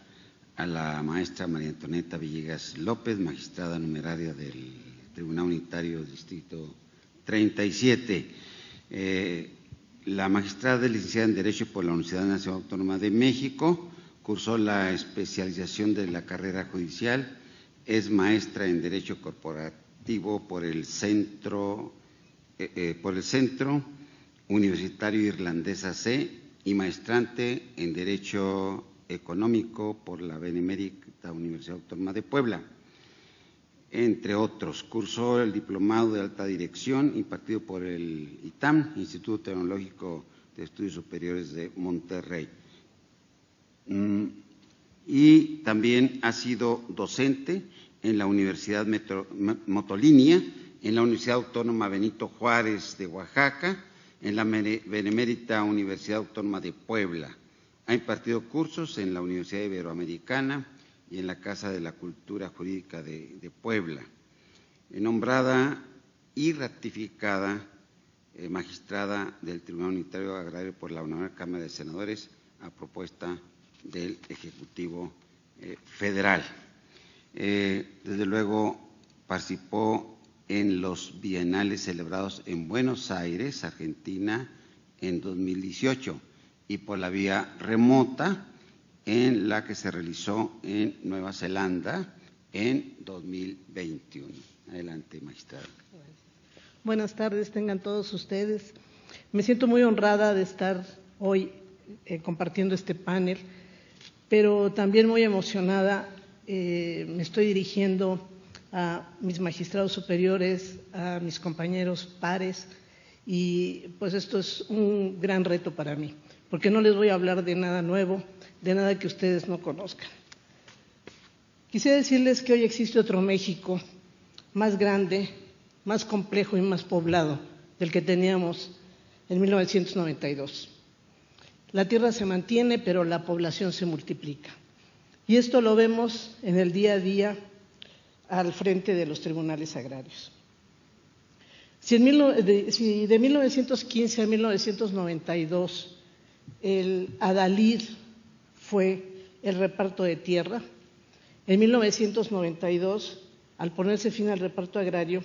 a la maestra María Antonieta Villegas López, magistrada numeraria del Tribunal Unitario Distrito 37. La magistrada es licenciada en Derecho por la Universidad Nacional Autónoma de México, cursó la especialización de la carrera judicial, es maestra en Derecho Corporativo por el Centro Universitario Irlandés AC y maestrante en Derecho Económico por la Benemérita Universidad Autónoma de Puebla, entre otros. Cursó el diplomado de alta dirección impartido por el ITAM, Instituto Tecnológico de Estudios Superiores de Monterrey. Y también ha sido docente en la Universidad Motolinía, en la Universidad Autónoma Benito Juárez de Oaxaca, en la Benemérita Universidad Autónoma de Puebla. Ha impartido cursos en la Universidad Iberoamericana y en la Casa de la Cultura Jurídica de Puebla. Nombrada y ratificada magistrada del Tribunal Unitario Agrario por la Honorable Cámara de Senadores a propuesta del Ejecutivo Federal. Desde luego participó en los bienales celebrados en Buenos Aires, Argentina, en 2018 y por la vía remota en la que se realizó en Nueva Zelanda en 2021. Adelante, magistrada. Buenas tardes, tengan todos ustedes. Me siento muy honrada de estar hoy compartiendo este panel, pero también muy emocionada. Me estoy dirigiendo a mis magistrados superiores, a mis compañeros pares, y pues esto es un gran reto para mí, porque no les voy a hablar de nada nuevo, de nada que ustedes no conozcan. Quisiera decirles que hoy existe otro México más grande, más complejo y más poblado del que teníamos en 1992. La tierra se mantiene, pero la población se multiplica. Y esto lo vemos en el día a día al frente de los tribunales agrarios. Si de 1915 a 1992 el adalid fue el reparto de tierra, en 1992, al ponerse fin al reparto agrario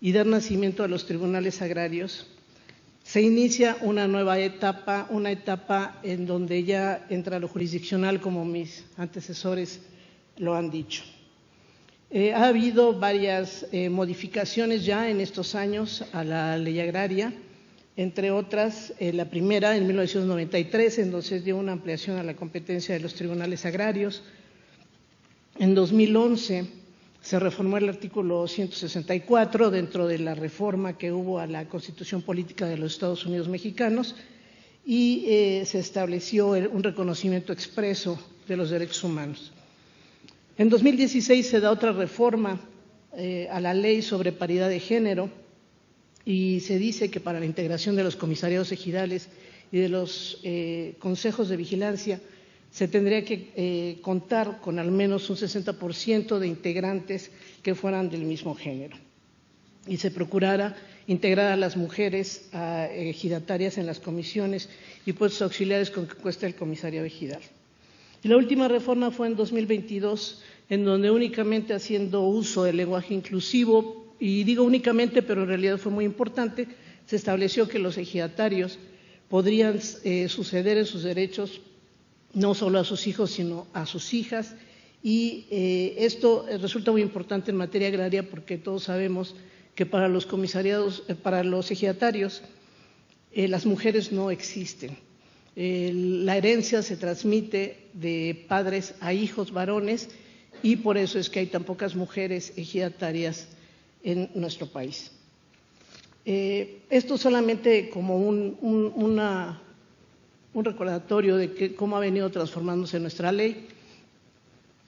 y dar nacimiento a los tribunales agrarios, se inicia una nueva etapa, una etapa en donde ya entra lo jurisdiccional, como mis antecesores lo han dicho. Ha habido varias modificaciones ya en estos años a la ley agraria. entre otras, la primera en 1993, en donde se dio una ampliación a la competencia de los tribunales agrarios. En 2011 se reformó el artículo 164 dentro de la reforma que hubo a la Constitución Política de los Estados Unidos Mexicanos y se estableció un reconocimiento expreso de los derechos humanos. En 2016 se da otra reforma a la ley sobre paridad de género y se dice que para la integración de los comisariados ejidales y de los consejos de vigilancia se tendría que contar con al menos un 60% de integrantes que fueran del mismo género y se procurara integrar a las mujeres ejidatarias en las comisiones y puestos auxiliares con que cuesta el comisariado ejidal. Y la última reforma fue en 2022, en donde únicamente haciendo uso del lenguaje inclusivo, y digo únicamente, pero en realidad fue muy importante, se estableció que los ejidatarios podrían suceder en sus derechos no solo a sus hijos, sino a sus hijas, y esto resulta muy importante en materia agraria porque todos sabemos que para los comisariados, para los ejidatarios, las mujeres no existen. La herencia se transmite de padres a hijos varones y por eso es que hay tan pocas mujeres ejidatarias en nuestro país. Esto solamente como un recordatorio de cómo ha venido transformándose nuestra ley.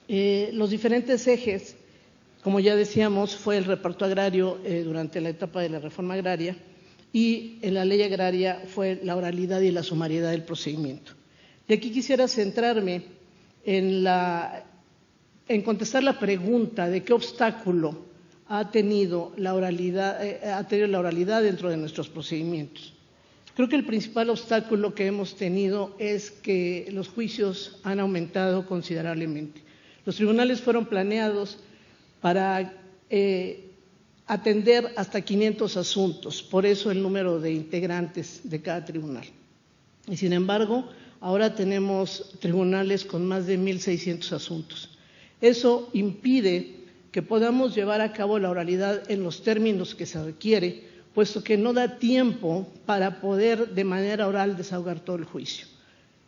Los diferentes ejes, como ya decíamos, fue el reparto agrario durante la etapa de la reforma agraria y en la ley agraria fue la oralidad y la sumariedad del procedimiento. Y aquí quisiera centrarme en contestar la pregunta de qué obstáculo ha tenido la oralidad dentro de nuestros procedimientos. Creo que el principal obstáculo que hemos tenido es que los juicios han aumentado considerablemente. Los tribunales fueron planeados para atender hasta 500 asuntos, por eso el número de integrantes de cada tribunal. Y sin embargo, ahora tenemos tribunales con más de 1.600 asuntos. Eso impide que podamos llevar a cabo la oralidad en los términos que se requiere, puesto que no da tiempo para poder de manera oral desahogar todo el juicio.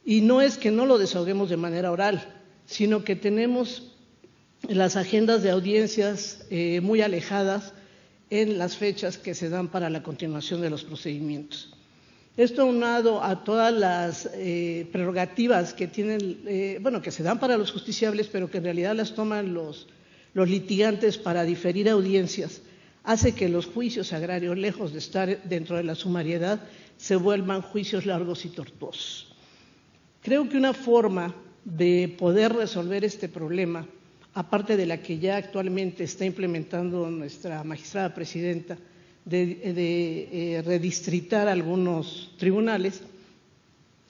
Y no es que no lo desahoguemos de manera oral, sino que tenemos las agendas de audiencias muy alejadas en las fechas que se dan para la continuación de los procedimientos. Esto aunado a todas las prerrogativas que tienen, que se dan para los justiciables, pero que en realidad las toman los litigantes para diferir audiencias, hace que los juicios agrarios, lejos de estar dentro de la sumariedad, se vuelvan juicios largos y tortuosos. Creo que una forma de poder resolver este problema, aparte de la que ya actualmente está implementando nuestra magistrada presidenta, de redistritar algunos tribunales,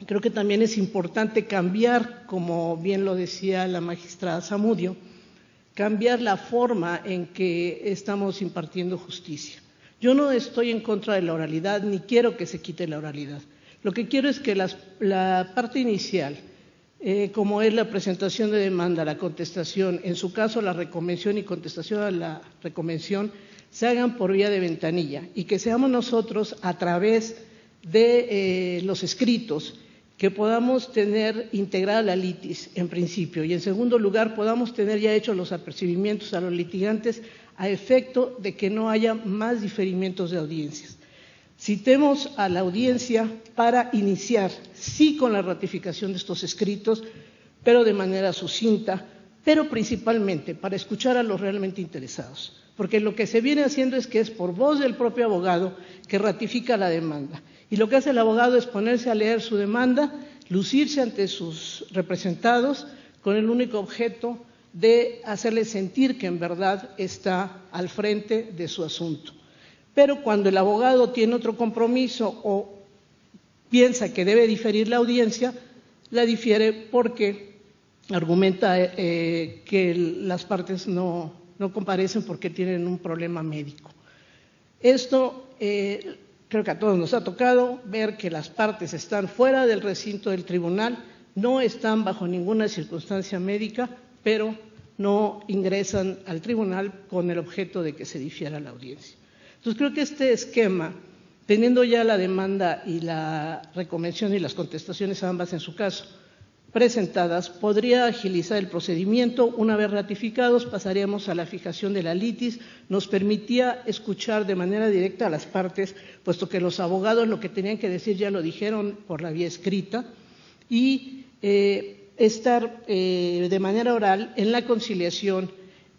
creo que también es importante cambiar, como bien lo decía la magistrada Zamudio, cambiar la forma en que estamos impartiendo justicia. Yo no estoy en contra de la oralidad, ni quiero que se quite la oralidad. Lo que quiero es que la parte inicial, como es la presentación de demanda, la contestación, en su caso la reconvención y contestación a la reconvención, se hagan por vía de ventanilla y que seamos nosotros a través de los escritos que podamos tener integrada la litis en principio y en segundo lugar podamos tener ya hechos los apercibimientos a los litigantes a efecto de que no haya más diferimientos de audiencias. Citemos a la audiencia para iniciar, sí con la ratificación de estos escritos, pero de manera sucinta, pero principalmente para escuchar a los realmente interesados, porque lo que se viene haciendo es que es por voz del propio abogado que ratifica la demanda. Y lo que hace el abogado es ponerse a leer su demanda, lucirse ante sus representados con el único objeto de hacerles sentir que en verdad está al frente de su asunto. Pero cuando el abogado tiene otro compromiso o piensa que debe diferir la audiencia, la difiere porque argumenta que las partes no comparecen porque tienen un problema médico. Esto creo que a todos nos ha tocado ver que las partes están fuera del recinto del tribunal, no están bajo ninguna circunstancia médica, pero no ingresan al tribunal con el objeto de que se difiera la audiencia. Entonces creo que este esquema Teniendo ya la demanda y la reconvención y las contestaciones, ambas en su caso, presentadas, podría agilizar el procedimiento. Una vez ratificados, pasaríamos a la fijación de la litis. Nos permitía escuchar de manera directa a las partes, puesto que los abogados lo que tenían que decir ya lo dijeron por la vía escrita, y estar de manera oral en la conciliación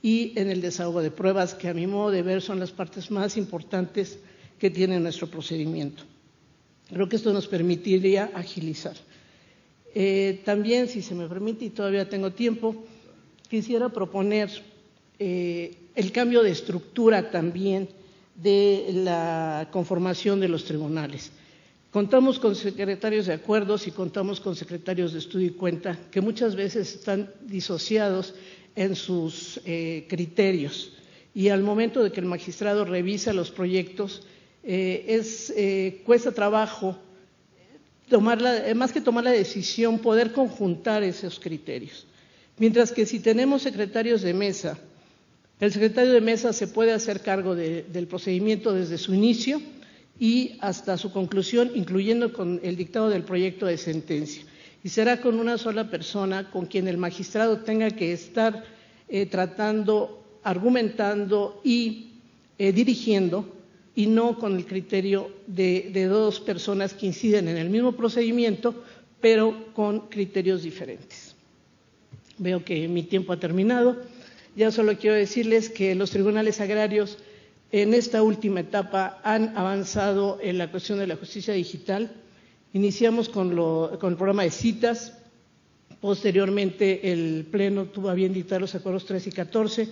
y en el desahogo de pruebas, que a mi modo de ver son las partes más importantes que tiene nuestro procedimiento. Creo que esto nos permitiría agilizar. También, si se me permite, y todavía tengo tiempo, quisiera proponer el cambio de estructura también de la conformación de los tribunales. Contamos con secretarios de acuerdos y contamos con secretarios de estudio y cuenta que muchas veces están disociados en sus criterios, y al momento de que el magistrado revisa los proyectos cuesta trabajo más que tomar la decisión, poder conjuntar esos criterios. Mientras que si tenemos secretarios de mesa, el secretario de mesa se puede hacer cargo del procedimiento desde su inicio y hasta su conclusión, incluyendo con el dictado del proyecto de sentencia. Y será con una sola persona con quien el magistrado tenga que estar tratando, argumentando y dirigiendo, y no con el criterio de dos personas que inciden en el mismo procedimiento, pero con criterios diferentes. Veo que mi tiempo ha terminado. Ya solo quiero decirles que los tribunales agrarios en esta última etapa han avanzado en la cuestión de la justicia digital. Iniciamos con el programa de citas. Posteriormente, el Pleno tuvo a bien dictar los acuerdos 3 y 14,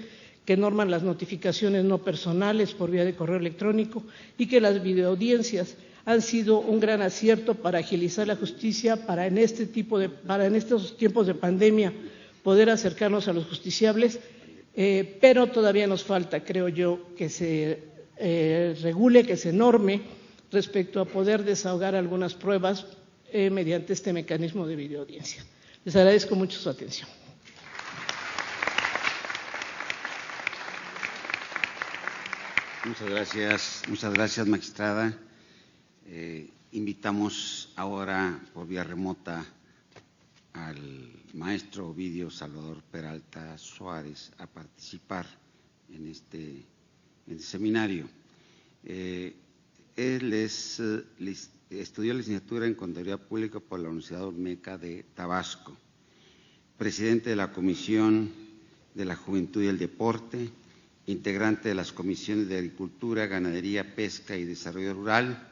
que norman las notificaciones no personales por vía de correo electrónico, y que las videoaudiencias han sido un gran acierto para agilizar la justicia, para en estos tiempos de pandemia poder acercarnos a los justiciables, pero todavía nos falta, creo yo, que se regule, que se norme respecto a poder desahogar algunas pruebas mediante este mecanismo de videoaudiencia. Les agradezco mucho su atención. Muchas gracias, magistrada. Invitamos ahora por vía remota al maestro Ovidio Salvador Peralta Suárez a participar en este seminario. Él estudió licenciatura en Contaduría Pública por la Universidad Olmeca de Tabasco, presidente de la Comisión de la Juventud y el Deporte, integrante de las comisiones de Agricultura, Ganadería, Pesca y Desarrollo Rural,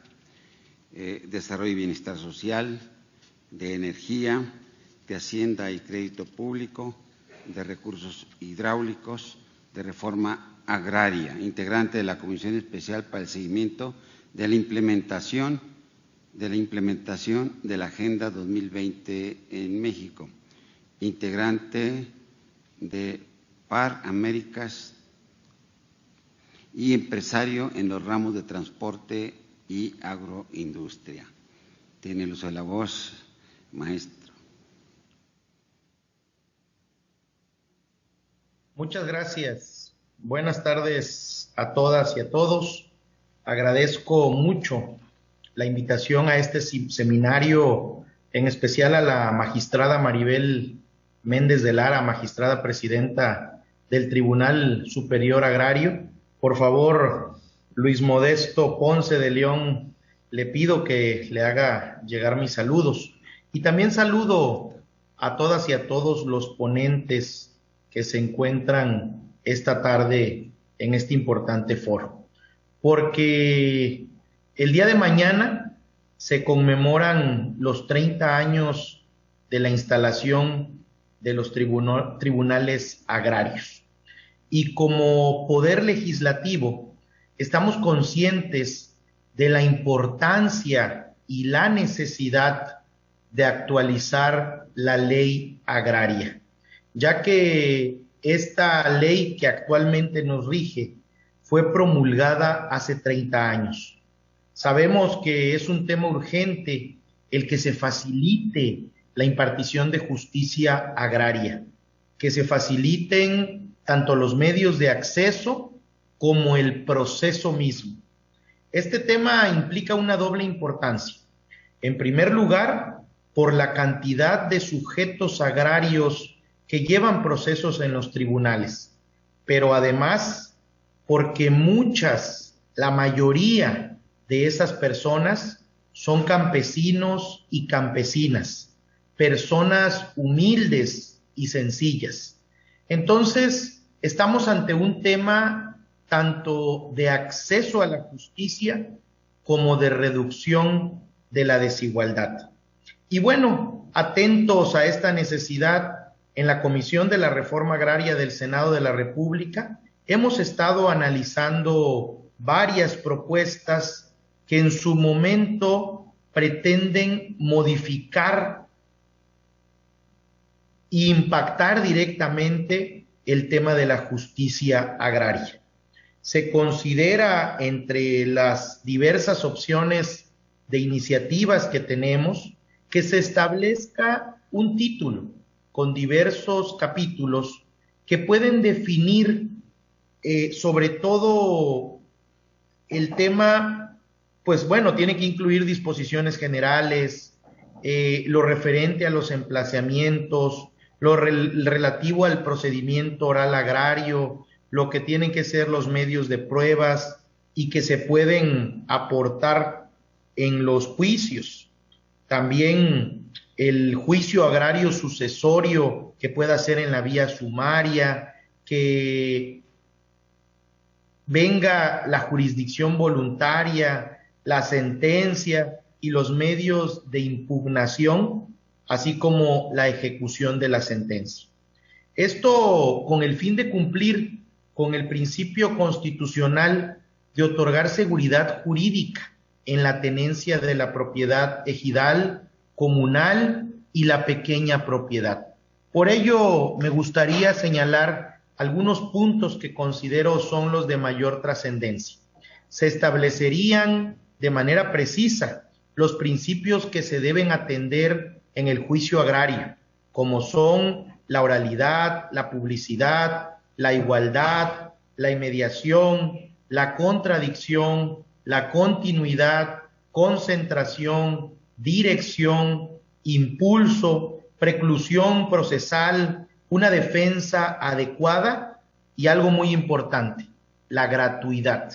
Desarrollo y Bienestar Social, de Energía, de Hacienda y Crédito Público, de Recursos Hidráulicos, de Reforma Agraria, integrante de la Comisión Especial para el Seguimiento de la implementación de la Agenda 2020 en México, integrante de PAR Américas y empresario en los ramos de transporte y agroindustria. Tiene el uso de la voz, maestro. Muchas gracias. Buenas tardes a todas y a todos. Agradezco mucho la invitación a este seminario, en especial a la magistrada Maribel Méndez de Lara, magistrada presidenta del Tribunal Superior Agrario. Por favor, Luis Modesto Ponce de León, le pido que le haga llegar mis saludos. Y también saludo a todas y a todos los ponentes que se encuentran esta tarde en este importante foro. Porque el día de mañana se conmemoran los 30 años de la instalación de los tribunales agrarios. Y como poder legislativo estamos conscientes de la importancia y la necesidad de actualizar la ley agraria, ya que esta ley que actualmente nos rige fue promulgada hace 30 años. Sabemos que es un tema urgente el que se facilite la impartición de justicia agraria, que se faciliten tanto los medios de acceso como el proceso mismo. Este tema implica una doble importancia. En primer lugar, por la cantidad de sujetos agrarios que llevan procesos en los tribunales, pero además porque la mayoría de esas personas son campesinos y campesinas, personas humildes y sencillas. Entonces, estamos ante un tema tanto de acceso a la justicia como de reducción de la desigualdad. Y bueno, atentos a esta necesidad, en la Comisión de la Reforma Agraria del Senado de la República hemos estado analizando varias propuestas que en su momento pretenden modificar e impactar directamente el tema de la justicia agraria. Se considera entre las diversas opciones de iniciativas que tenemos que se establezca un título con diversos capítulos que pueden definir sobre todo el tema, pues bueno, tiene que incluir disposiciones generales, lo referente a los emplazamientos, lo relativo al procedimiento oral agrario, lo que tienen que ser los medios de pruebas y que se pueden aportar en los juicios. También el juicio agrario sucesorio que pueda ser en la vía sumaria, que venga la jurisdicción voluntaria, la sentencia y los medios de impugnación, así como la ejecución de la sentencia. Esto con el fin de cumplir con el principio constitucional de otorgar seguridad jurídica en la tenencia de la propiedad ejidal, comunal y la pequeña propiedad. Por ello, me gustaría señalar algunos puntos que considero son los de mayor trascendencia. Se establecerían de manera precisa los principios que se deben atender en el juicio agrario, como son la oralidad, la publicidad, la igualdad, la inmediación, la contradicción, la continuidad, concentración, dirección, impulso, preclusión procesal, una defensa adecuada y algo muy importante, la gratuidad.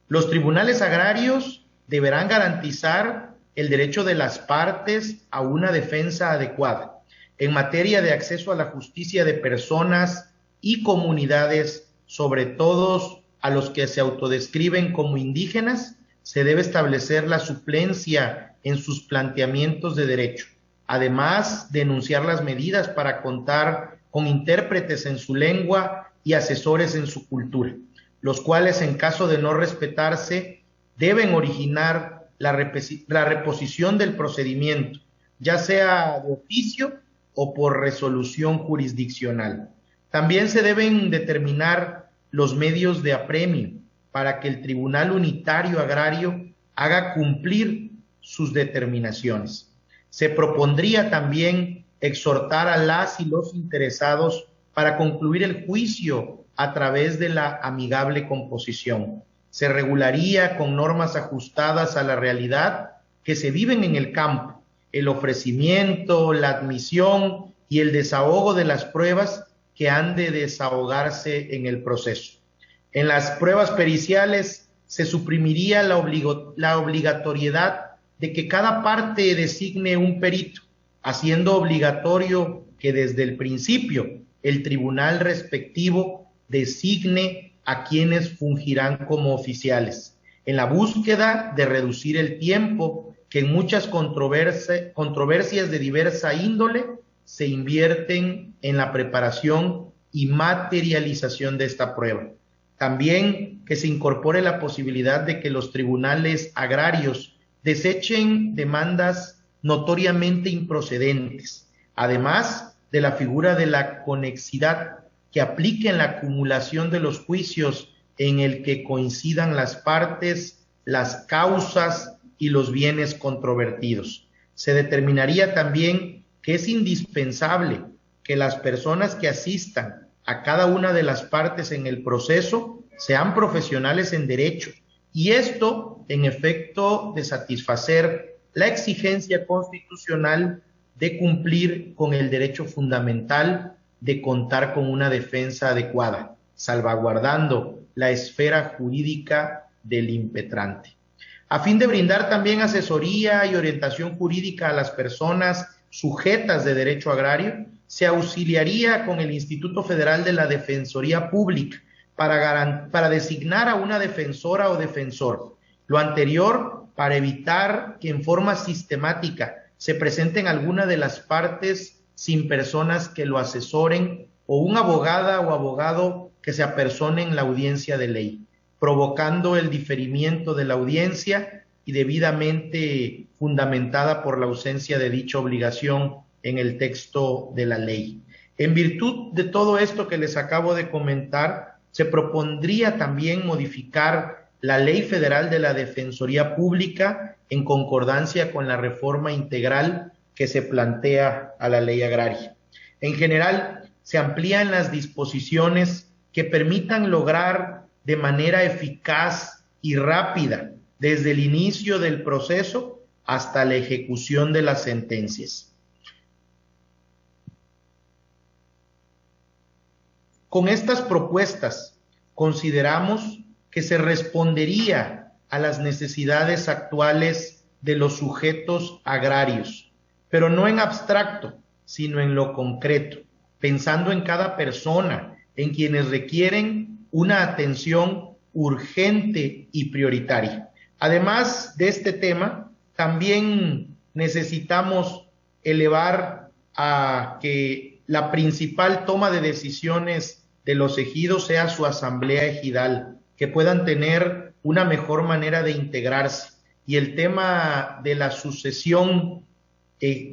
Los tribunales agrarios deberán garantizar el derecho de las partes a una defensa adecuada en materia de acceso a la justicia de personas y comunidades, sobre todo a los que se autodescriben como indígenas. Se debe establecer la suplencia en sus planteamientos de derecho. Además, denunciar las medidas para contar con intérpretes en su lengua y asesores en su cultura, los cuales, en caso de no respetarse, deben originar la reposición del procedimiento, ya sea de oficio o por resolución jurisdiccional. También se deben determinar los medios de apremio para que el Tribunal Unitario Agrario haga cumplir sus determinaciones. Se propondría también exhortar a las y los interesados para concluir el juicio a través de la amigable composición. Se regularía con normas ajustadas a la realidad que se viven en el campo, el ofrecimiento, la admisión y el desahogo de las pruebas que han de desahogarse en el proceso. En las pruebas periciales se suprimiría la obligatoriedad de que cada parte designe un perito, haciendo obligatorio que desde el principio el tribunal respectivo designe a quienes fungirán como oficiales, en la búsqueda de reducir el tiempo que en muchas controversias de diversa índole se invierten en la preparación y materialización de esta prueba. También que se incorpore la posibilidad de que los tribunales agrarios desechen demandas notoriamente improcedentes, además de la figura de la conexidad que aplique en la acumulación de los juicios en el que coincidan las partes, las causas y los bienes controvertidos. Se determinaría también que es indispensable que las personas que asistan a cada una de las partes en el proceso sean profesionales en derecho, y esto en efecto de satisfacer la exigencia constitucional de cumplir con el derecho fundamental de contar con una defensa adecuada, salvaguardando la esfera jurídica del impetrante. A fin de brindar también asesoría y orientación jurídica a las personas sujetas de derecho agrario, se auxiliaría con el Instituto Federal de la Defensoría Pública para designar a una defensora o defensor. Lo anterior para evitar que en forma sistemática se presenten alguna de las partes sin personas que lo asesoren o una abogada o abogado que se apersone en la audiencia de ley, provocando el diferimiento de la audiencia y debidamente fundamentada por la ausencia de dicha obligación en el texto de la ley. En virtud de todo esto que les acabo de comentar, se propondría también modificar la Ley Federal de la Defensoría Pública en concordancia con la reforma integral que se plantea a la ley agraria. En general, se amplían las disposiciones que permitan lograr de manera eficaz y rápida, desde el inicio del proceso hasta la ejecución de las sentencias. Con estas propuestas, consideramos que se respondería a las necesidades actuales de los sujetos agrarios, pero no en abstracto, sino en lo concreto, pensando en cada persona, en quienes requieren una atención urgente y prioritaria. Además de este tema, también necesitamos elevar a que la principal toma de decisiones de los ejidos sea su asamblea ejidal, que puedan tener una mejor manera de integrarse. Y el tema de la sucesión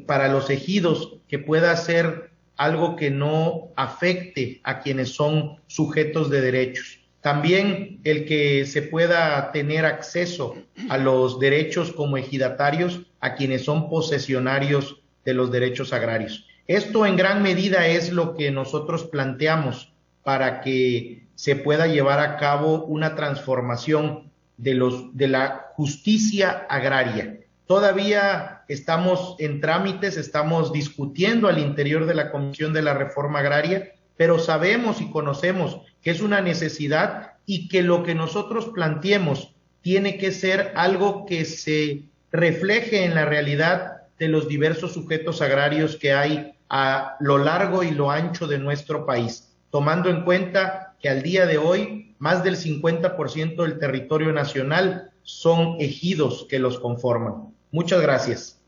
para los ejidos, que pueda ser algo que no afecte a quienes son sujetos de derechos. También el que se pueda tener acceso a los derechos como ejidatarios a quienes son posesionarios de los derechos agrarios. Esto en gran medida es lo que nosotros planteamos para que se pueda llevar a cabo una transformación de la justicia agraria. Todavía estamos en trámites, estamos discutiendo al interior de la Comisión de la Reforma Agraria, pero sabemos y conocemos que es una necesidad y que lo que nosotros planteemos tiene que ser algo que se refleje en la realidad de los diversos sujetos agrarios que hay a lo largo y lo ancho de nuestro país, tomando en cuenta que al día de hoy más del 50% del territorio nacional son ejidos que los conforman. Muchas gracias.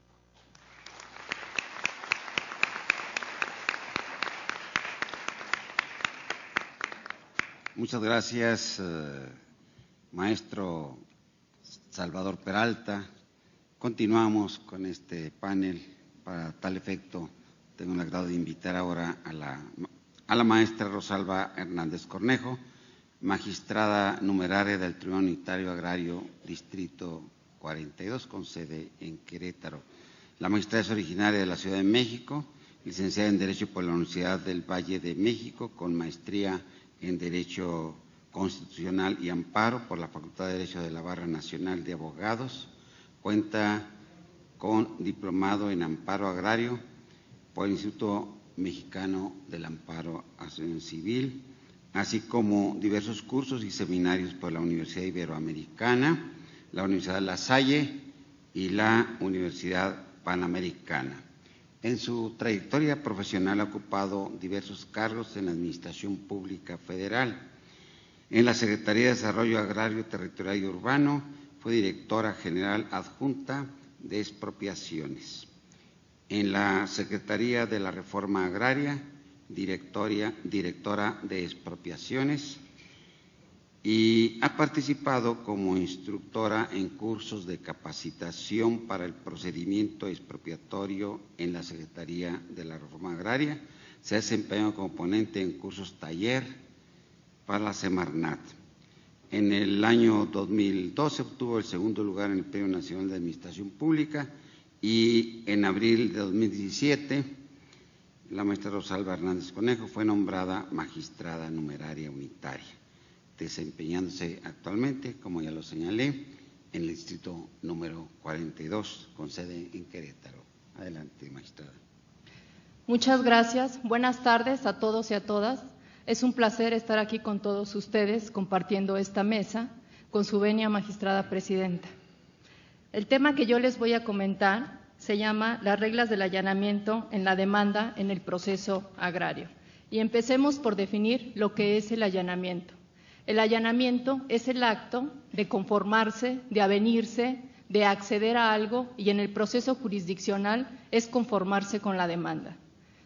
Muchas gracias, maestro Salvador Peralta. Continuamos con este panel. Para tal efecto, tengo el agrado de invitar ahora a la maestra Rosalba Hernández Cornejo, magistrada numeraria del Tribunal Unitario Agrario Distrito 42, con sede en Querétaro. La magistrada es originaria de la Ciudad de México, licenciada en Derecho por la Universidad del Valle de México, con maestría en Derecho Constitucional y Amparo por la Facultad de Derecho de la Barra Nacional de Abogados. Cuenta con diplomado en Amparo Agrario por el Instituto Mexicano del Amparo Asociación Civil, así como diversos cursos y seminarios por la Universidad Iberoamericana, la Universidad La Salle y la Universidad Panamericana. En su trayectoria profesional ha ocupado diversos cargos en la Administración Pública Federal. En la Secretaría de Desarrollo Agrario, Territorial y Urbano fue directora general adjunta de Expropiaciones. En la Secretaría de la Reforma Agraria, directora de Expropiaciones, y ha participado como instructora en cursos de capacitación para el procedimiento expropiatorio en la Secretaría de la Reforma Agraria. Se ha desempeñado como ponente en cursos taller para la Semarnat. En el año 2012 obtuvo el segundo lugar en el Premio Nacional de Administración Pública y en abril de 2017 la maestra Rosalba Hernández Cornejo fue nombrada magistrada numeraria unitaria. desempeñándose actualmente, como ya lo señalé, en el distrito número 42, con sede en Querétaro. Adelante, magistrada. Muchas gracias. Buenas tardes a todos y a todas. Es un placer estar aquí con todos ustedes compartiendo esta mesa con su venia magistrada presidenta. El tema que yo les voy a comentar se llama las reglas del allanamiento en la demanda en el proceso agrario. Y empecemos por definir lo que es el allanamiento. El allanamiento es el acto de conformarse, de avenirse, de acceder a algo y en el proceso jurisdiccional es conformarse con la demanda.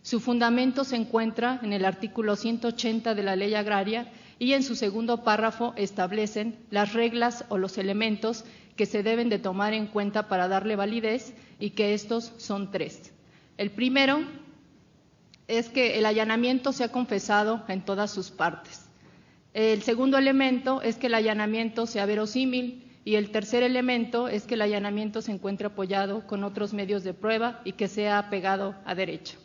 Su fundamento se encuentra en el artículo 180 de la Ley Agraria y en su segundo párrafo establecen las reglas o los elementos que se deben de tomar en cuenta para darle validez y que estos son 3. El primero es que el allanamiento sea confesado en todas sus partes. El segundo elemento es que el allanamiento sea verosímil y el tercer elemento es que el allanamiento se encuentre apoyado con otros medios de prueba y que sea apegado a derecho.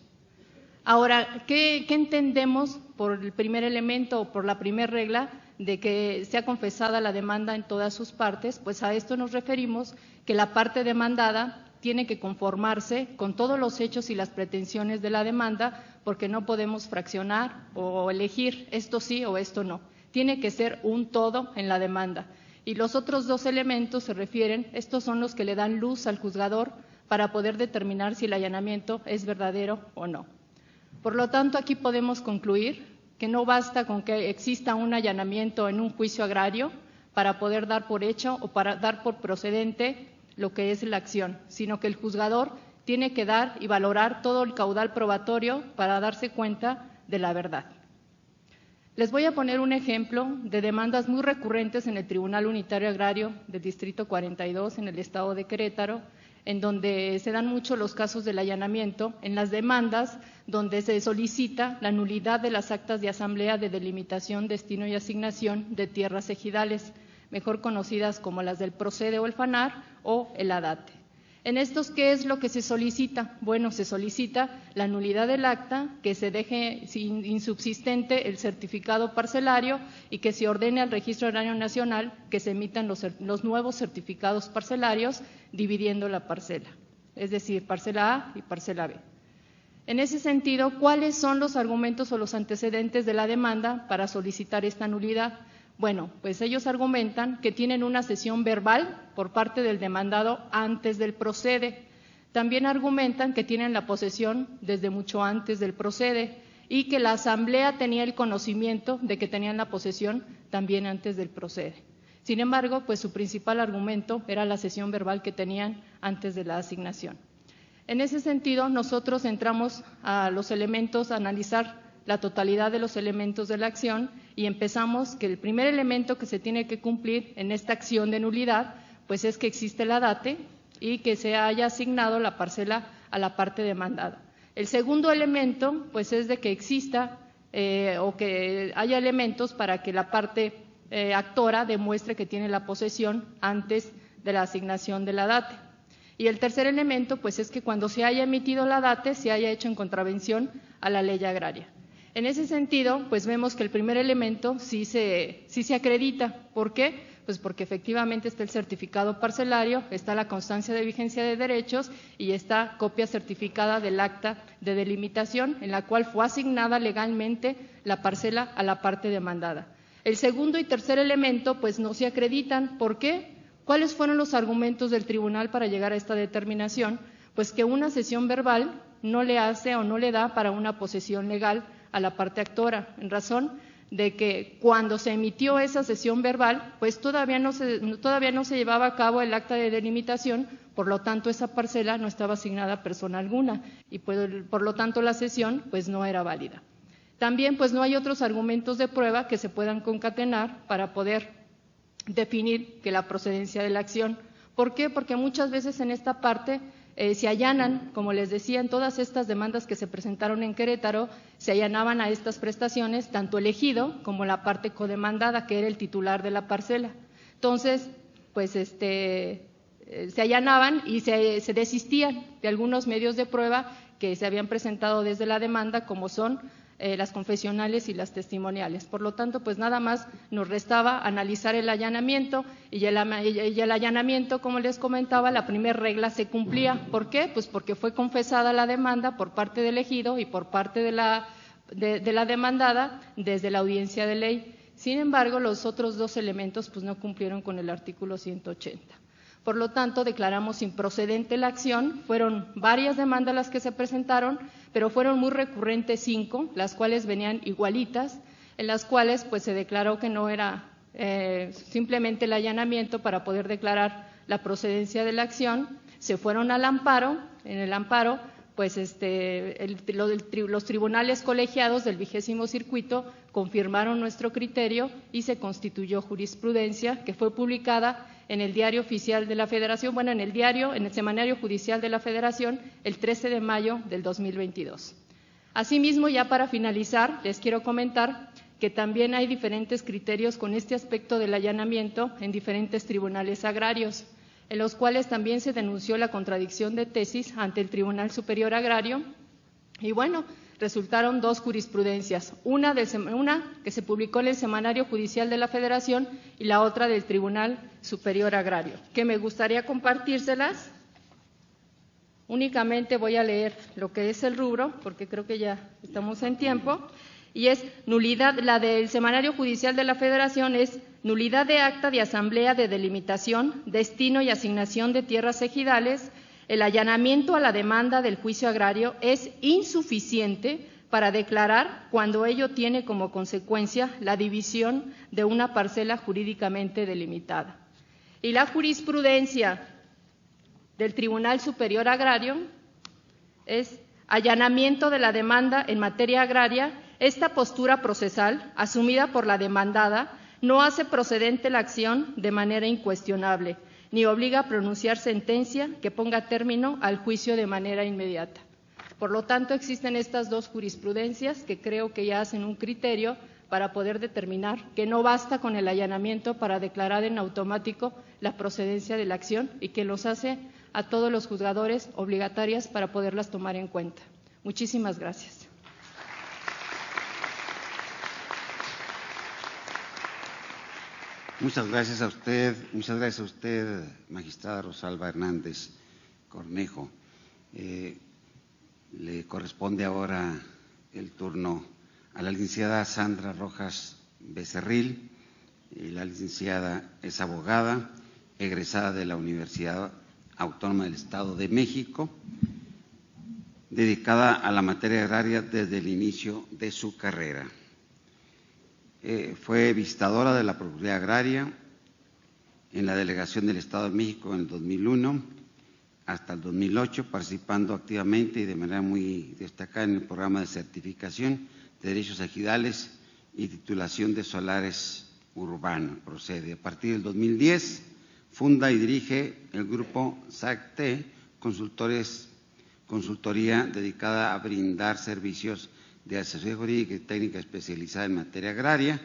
Ahora, ¿qué entendemos por el primer elemento o por la primera regla de que sea confesada la demanda en todas sus partes? Pues a esto nos referimos que la parte demandada tiene que conformarse con todos los hechos y las pretensiones de la demanda, porque no podemos fraccionar o elegir esto sí o esto no. Tiene que ser un todo en la demanda. Y los otros 2 elementos se refieren, estos son los que le dan luz al juzgador para poder determinar si el allanamiento es verdadero o no. Por lo tanto, aquí podemos concluir que no basta con que exista un allanamiento en un juicio agrario para poder dar por hecho o para dar por procedente lo que es la acción, sino que el juzgador tiene que dar y valorar todo el caudal probatorio para darse cuenta de la verdad. Les voy a poner un ejemplo de demandas muy recurrentes en el Tribunal Unitario Agrario del Distrito 42 en el estado de Querétaro, en donde se dan mucho los casos del allanamiento, en las demandas donde se solicita la nulidad de las actas de asamblea de delimitación, destino y asignación de tierras ejidales, mejor conocidas como las del Procede o el FANAR o el ADATE. En estos, ¿qué es lo que se solicita? Bueno, se solicita la nulidad del acta, que se deje insubsistente el certificado parcelario y que se ordene al Registro Agrario Nacional que se emitan los nuevos certificados parcelarios dividiendo la parcela, es decir, parcela A y parcela B. En ese sentido, ¿cuáles son los argumentos o los antecedentes de la demanda para solicitar esta nulidad? Bueno, pues ellos argumentan que tienen una sesión verbal por parte del demandado antes del procede. También argumentan que tienen la posesión desde mucho antes del procede y que la asamblea tenía el conocimiento de que tenían la posesión también antes del procede. Sin embargo, pues su principal argumento era la sesión verbal que tenían antes de la asignación. En ese sentido, nosotros entramos a los elementos, a analizar la totalidad de los elementos de la acción y empezamos que el primer elemento que se tiene que cumplir en esta acción de nulidad pues es que existe el ADATE y que se haya asignado la parcela a la parte demandada. El segundo elemento pues es de que exista o que haya elementos para que la parte actora demuestre que tiene la posesión antes de la asignación del ADATE. Y el tercer elemento pues es que cuando se haya emitido el ADATE se haya hecho en contravención a la ley agraria. En ese sentido, pues vemos que el primer elemento sí se acredita. ¿Por qué? Pues porque efectivamente está el certificado parcelario, está la constancia de vigencia de derechos y está copia certificada del acta de delimitación en la cual fue asignada legalmente la parcela a la parte demandada. El segundo y tercer elemento pues no se acreditan. ¿Por qué? ¿Cuáles fueron los argumentos del tribunal para llegar a esta determinación? Pues que una sesión verbal no le hace o no le da para una posesión legal a la parte actora, en razón de que cuando se emitió esa sesión verbal, pues todavía no se llevaba a cabo el acta de delimitación, por lo tanto esa parcela no estaba asignada a persona alguna y por lo tanto la sesión pues no era válida. También pues no hay otros argumentos de prueba que se puedan concatenar para poder definir que la procedencia de la acción. ¿Por qué? Porque muchas veces en esta parte se allanan, como les decía, en todas estas demandas que se presentaron en Querétaro, se allanaban a estas prestaciones tanto el ejido como la parte codemandada, que era el titular de la parcela. Entonces, pues se allanaban y se desistían de algunos medios de prueba que se habían presentado desde la demanda, como son las confesionales y las testimoniales. Por lo tanto, pues nada más nos restaba analizar el allanamiento y el allanamiento, como les comentaba, la primera regla se cumplía. ¿Por qué? Pues porque fue confesada la demanda por parte del ejido y por parte de la demandada desde la audiencia de ley. Sin embargo, los otros dos elementos pues no cumplieron con el artículo 180. Por lo tanto, declaramos improcedente la acción. Fueron varias demandas las que se presentaron, pero fueron muy recurrentes 5, las cuales venían igualitas, en las cuales pues se declaró que no era simplemente el allanamiento para poder declarar la procedencia de la acción. Se fueron al amparo. En el amparo, pues los tribunales colegiados del 20º Circuito confirmaron nuestro criterio y se constituyó jurisprudencia que fue publicada en el Diario Oficial de la Federación, en el Semanario Judicial de la Federación, el 13 de mayo del 2022. Asimismo, ya para finalizar, les quiero comentar que también hay diferentes criterios con este aspecto del allanamiento en diferentes tribunales agrarios, en los cuales también se denunció la contradicción de tesis ante el Tribunal Superior Agrario. Y bueno, resultaron 2 jurisprudencias, una que se publicó en el Semanario Judicial de la Federación y la otra del Tribunal Superior Agrario, que me gustaría compartírselas. Únicamente voy a leer lo que es el rubro, porque creo que ya estamos en tiempo, y es nulidad. La del Semanario Judicial de la Federación es nulidad de acta de asamblea de delimitación, destino y asignación de tierras ejidales. El allanamiento a la demanda del juicio agrario es insuficiente para declarar cuando ello tiene como consecuencia la división de una parcela jurídicamente delimitada. Y la jurisprudencia del Tribunal Superior Agrario es allanamiento de la demanda en materia agraria. Esta postura procesal, asumida por la demandada, no hace procedente la acción de manera incuestionable, ni obliga a pronunciar sentencia que ponga término al juicio de manera inmediata. Por lo tanto, existen estas 2 jurisprudencias que creo que ya hacen un criterio para poder determinar que no basta con el allanamiento para declarar en automático la procedencia de la acción y que los hace a todos los juzgadores obligatorias para poderlas tomar en cuenta. Muchísimas gracias. Muchas gracias a usted, magistrada Rosalba Hernández Cornejo. Le corresponde ahora el turno a la licenciada Sandra Rojas Becerril. La licenciada es abogada, egresada de la Universidad Autónoma del Estado de México, dedicada a la materia agraria desde el inicio de su carrera. Fue visitadora de la Procuraduría Agraria en la Delegación del Estado de México en el 2001 hasta el 2008, participando activamente y de manera muy destacada en el programa de certificación de derechos ejidales y titulación de solares urbanos, procede. A partir del 2010, funda y dirige el grupo SACT, consultoría dedicada a brindar servicios de asesoría jurídica y técnica especializada en materia agraria,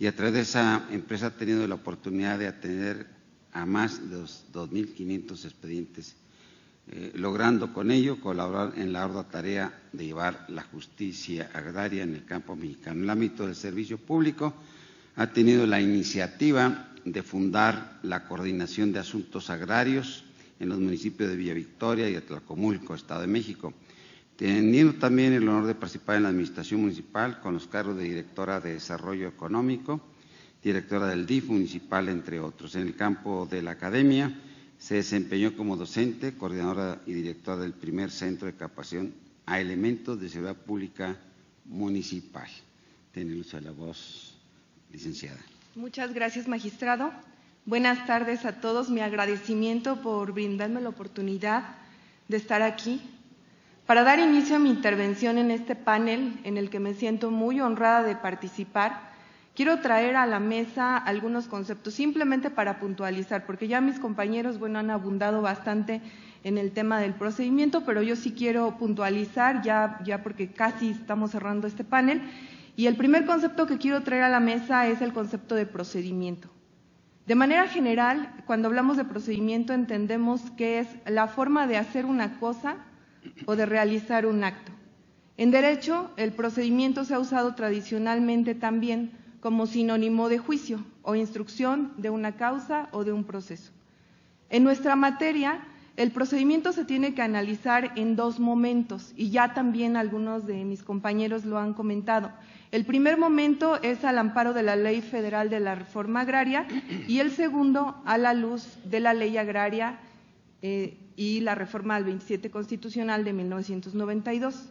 y a través de esa empresa ha tenido la oportunidad de atender a más de 2.500 expedientes, logrando con ello colaborar en la ardua tarea de llevar la justicia agraria en el campo mexicano. En el ámbito del servicio público ha tenido la iniciativa de fundar la Coordinación de Asuntos Agrarios en los municipios de Villa Victoria y Atlacomulco, Estado de México, teniendo también el honor de participar en la administración municipal con los cargos de directora de Desarrollo Económico, directora del DIF municipal, entre otros. En el campo de la academia se desempeñó como docente, coordinadora y directora del primer centro de capacitación a elementos de seguridad pública municipal. Tiene el uso de la voz, licenciada. Muchas gracias, magistrado. Buenas tardes a todos. Mi agradecimiento por brindarme la oportunidad de estar aquí para dar inicio a mi intervención en este panel en el que me siento muy honrada de participar. Quiero traer a la mesa algunos conceptos simplemente para puntualizar, porque ya mis compañeros, han abundado bastante en el tema del procedimiento, pero yo sí quiero puntualizar ya porque casi estamos cerrando este panel. Y el primer concepto que quiero traer a la mesa es el concepto de procedimiento. De manera general, cuando hablamos de procedimiento entendemos que es la forma de hacer una cosa o de realizar un acto. En derecho, el procedimiento se ha usado tradicionalmente también como sinónimo de juicio o instrucción de una causa o de un proceso. En nuestra materia, el procedimiento se tiene que analizar en dos momentos, y ya también algunos de mis compañeros lo han comentado. El primer momento es al amparo de la Ley Federal de la Reforma Agraria y el segundo a la luz de la Ley Agraria y la Reforma al 27 Constitucional de 1992.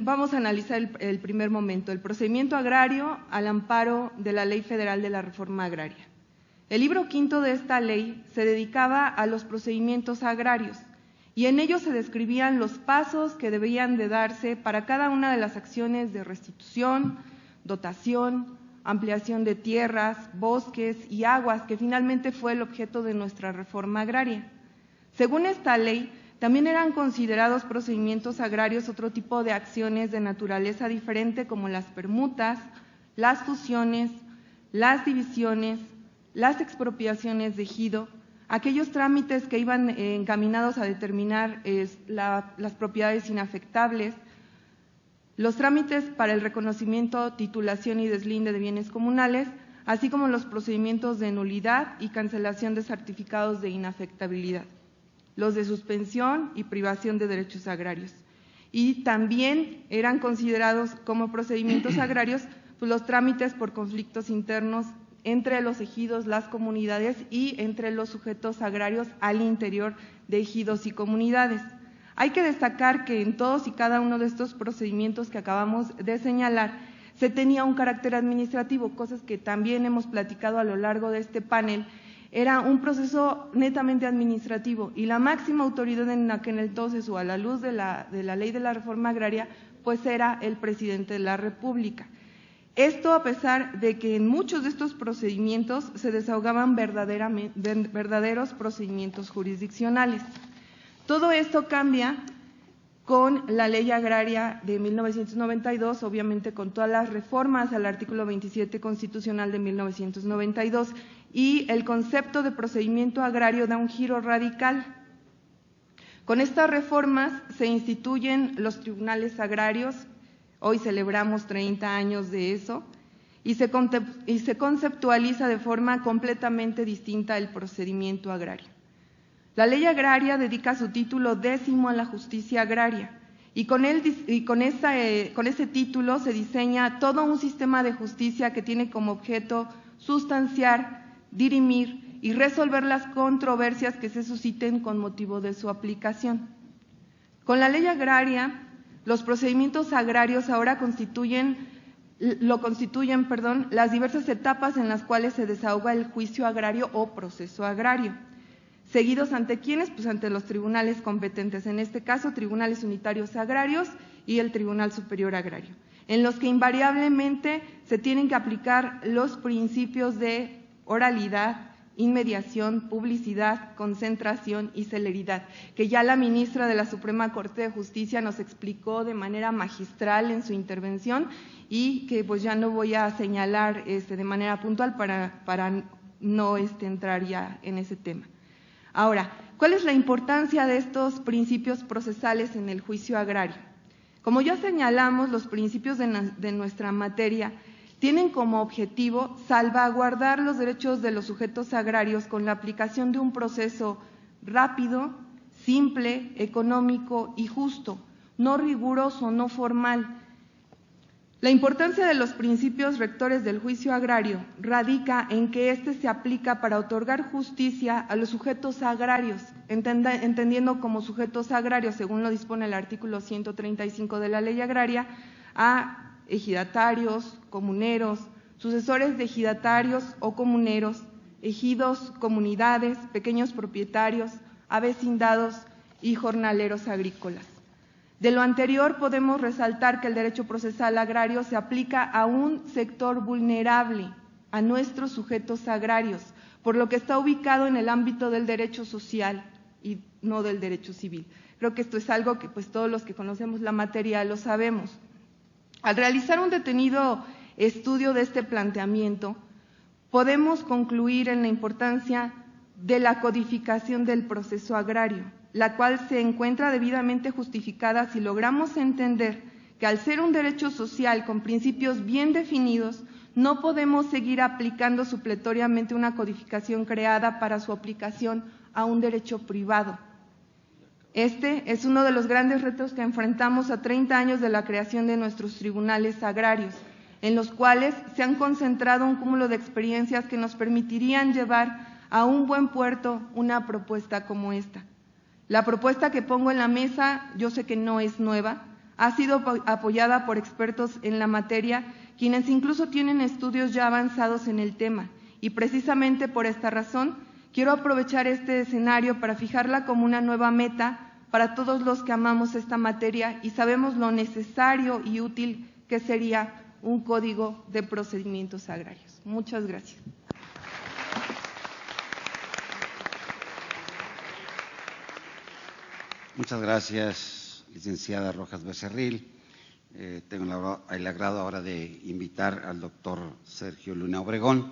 Vamos a analizar el primer momento, el procedimiento agrario al amparo de la Ley Federal de la Reforma Agraria. El libro quinto de esta ley se dedicaba a los procedimientos agrarios y en ellos se describían los pasos que debían de darse para cada una de las acciones de restitución, dotación, ampliación de tierras, bosques y aguas, que finalmente fue el objeto de nuestra reforma agraria. Según esta ley, también eran considerados procedimientos agrarios otro tipo de acciones de naturaleza diferente como las permutas, las fusiones, las divisiones, las expropiaciones de ejido, aquellos trámites que iban encaminados a determinar las propiedades inafectables, los trámites para el reconocimiento, titulación y deslinde de bienes comunales, así como los procedimientos de nulidad y cancelación de certificados de inafectabilidad, los de suspensión y privación de derechos agrarios. Y también eran considerados como procedimientos agrarios pues, los trámites por conflictos internos entre los ejidos, las comunidades y entre los sujetos agrarios al interior de ejidos y comunidades. Hay que destacar que en todos y cada uno de estos procedimientos que acabamos de señalar se tenía un carácter administrativo, cosas que también hemos platicado a lo largo de este panel. Era un proceso netamente administrativo y la máxima autoridad en aquel entonces, o a la luz de la ley de la reforma agraria, pues era el presidente de la República. Esto a pesar de que en muchos de estos procedimientos se desahogaban verdaderos procedimientos jurisdiccionales. Todo esto cambia con la Ley Agraria de 1992, obviamente con todas las reformas al artículo 27 Constitucional de 1992, y el concepto de procedimiento agrario da un giro radical. Con estas reformas se instituyen los tribunales agrarios. Hoy celebramos 30 años de eso y se conceptualiza de forma completamente distinta el procedimiento agrario. La ley agraria dedica su título 10º a la justicia agraria y con ese título se diseña todo un sistema de justicia que tiene como objeto sustanciar, dirimir y resolver las controversias que se susciten con motivo de su aplicación. Con la ley agraria, los procedimientos agrarios ahora constituyen las diversas etapas en las cuales se desahoga el juicio agrario o proceso agrario. Seguidos ante quiénes, pues ante los tribunales competentes, en este caso tribunales unitarios agrarios y el Tribunal Superior Agrario, en los que invariablemente se tienen que aplicar los principios de oralidad, inmediación, publicidad, concentración y celeridad, que ya la ministra de la Suprema Corte de Justicia nos explicó de manera magistral en su intervención y que pues ya no voy a señalar de manera puntual para no entrar ya en ese tema. Ahora, ¿cuál es la importancia de estos principios procesales en el juicio agrario? Como ya señalamos, los principios de nuestra materia tienen como objetivo salvaguardar los derechos de los sujetos agrarios con la aplicación de un proceso rápido, simple, económico y justo, no riguroso, no formal. La importancia de los principios rectores del juicio agrario radica en que éste se aplica para otorgar justicia a los sujetos agrarios, entendiendo como sujetos agrarios, según lo dispone el artículo 135 de la Ley Agraria, a ejidatarios, comuneros, sucesores de ejidatarios o comuneros, ejidos, comunidades, pequeños propietarios, avecindados y jornaleros agrícolas. De lo anterior podemos resaltar que el derecho procesal agrario se aplica a un sector vulnerable, a nuestros sujetos agrarios, por lo que está ubicado en el ámbito del derecho social y no del derecho civil. Creo que esto es algo que pues todos los que conocemos la materia lo sabemos. Al realizar un detenido estudio de este planteamiento, podemos concluir en la importancia de la codificación del proceso agrario, la cual se encuentra debidamente justificada si logramos entender que al ser un derecho social con principios bien definidos, no podemos seguir aplicando supletoriamente una codificación creada para su aplicación a un derecho privado. Este es uno de los grandes retos que enfrentamos a 30 años de la creación de nuestros tribunales agrarios, en los cuales se han concentrado un cúmulo de experiencias que nos permitirían llevar a un buen puerto una propuesta como esta. La propuesta que pongo en la mesa, yo sé que no es nueva, ha sido apoyada por expertos en la materia, quienes incluso tienen estudios ya avanzados en el tema, y precisamente por esta razón quiero aprovechar este escenario para fijarla como una nueva meta para todos los que amamos esta materia y sabemos lo necesario y útil que sería un código de procedimientos agrarios. Muchas gracias. Muchas gracias, licenciada Rojas Becerril. Tengo el agrado ahora de invitar al doctor Sergio Luna Obregón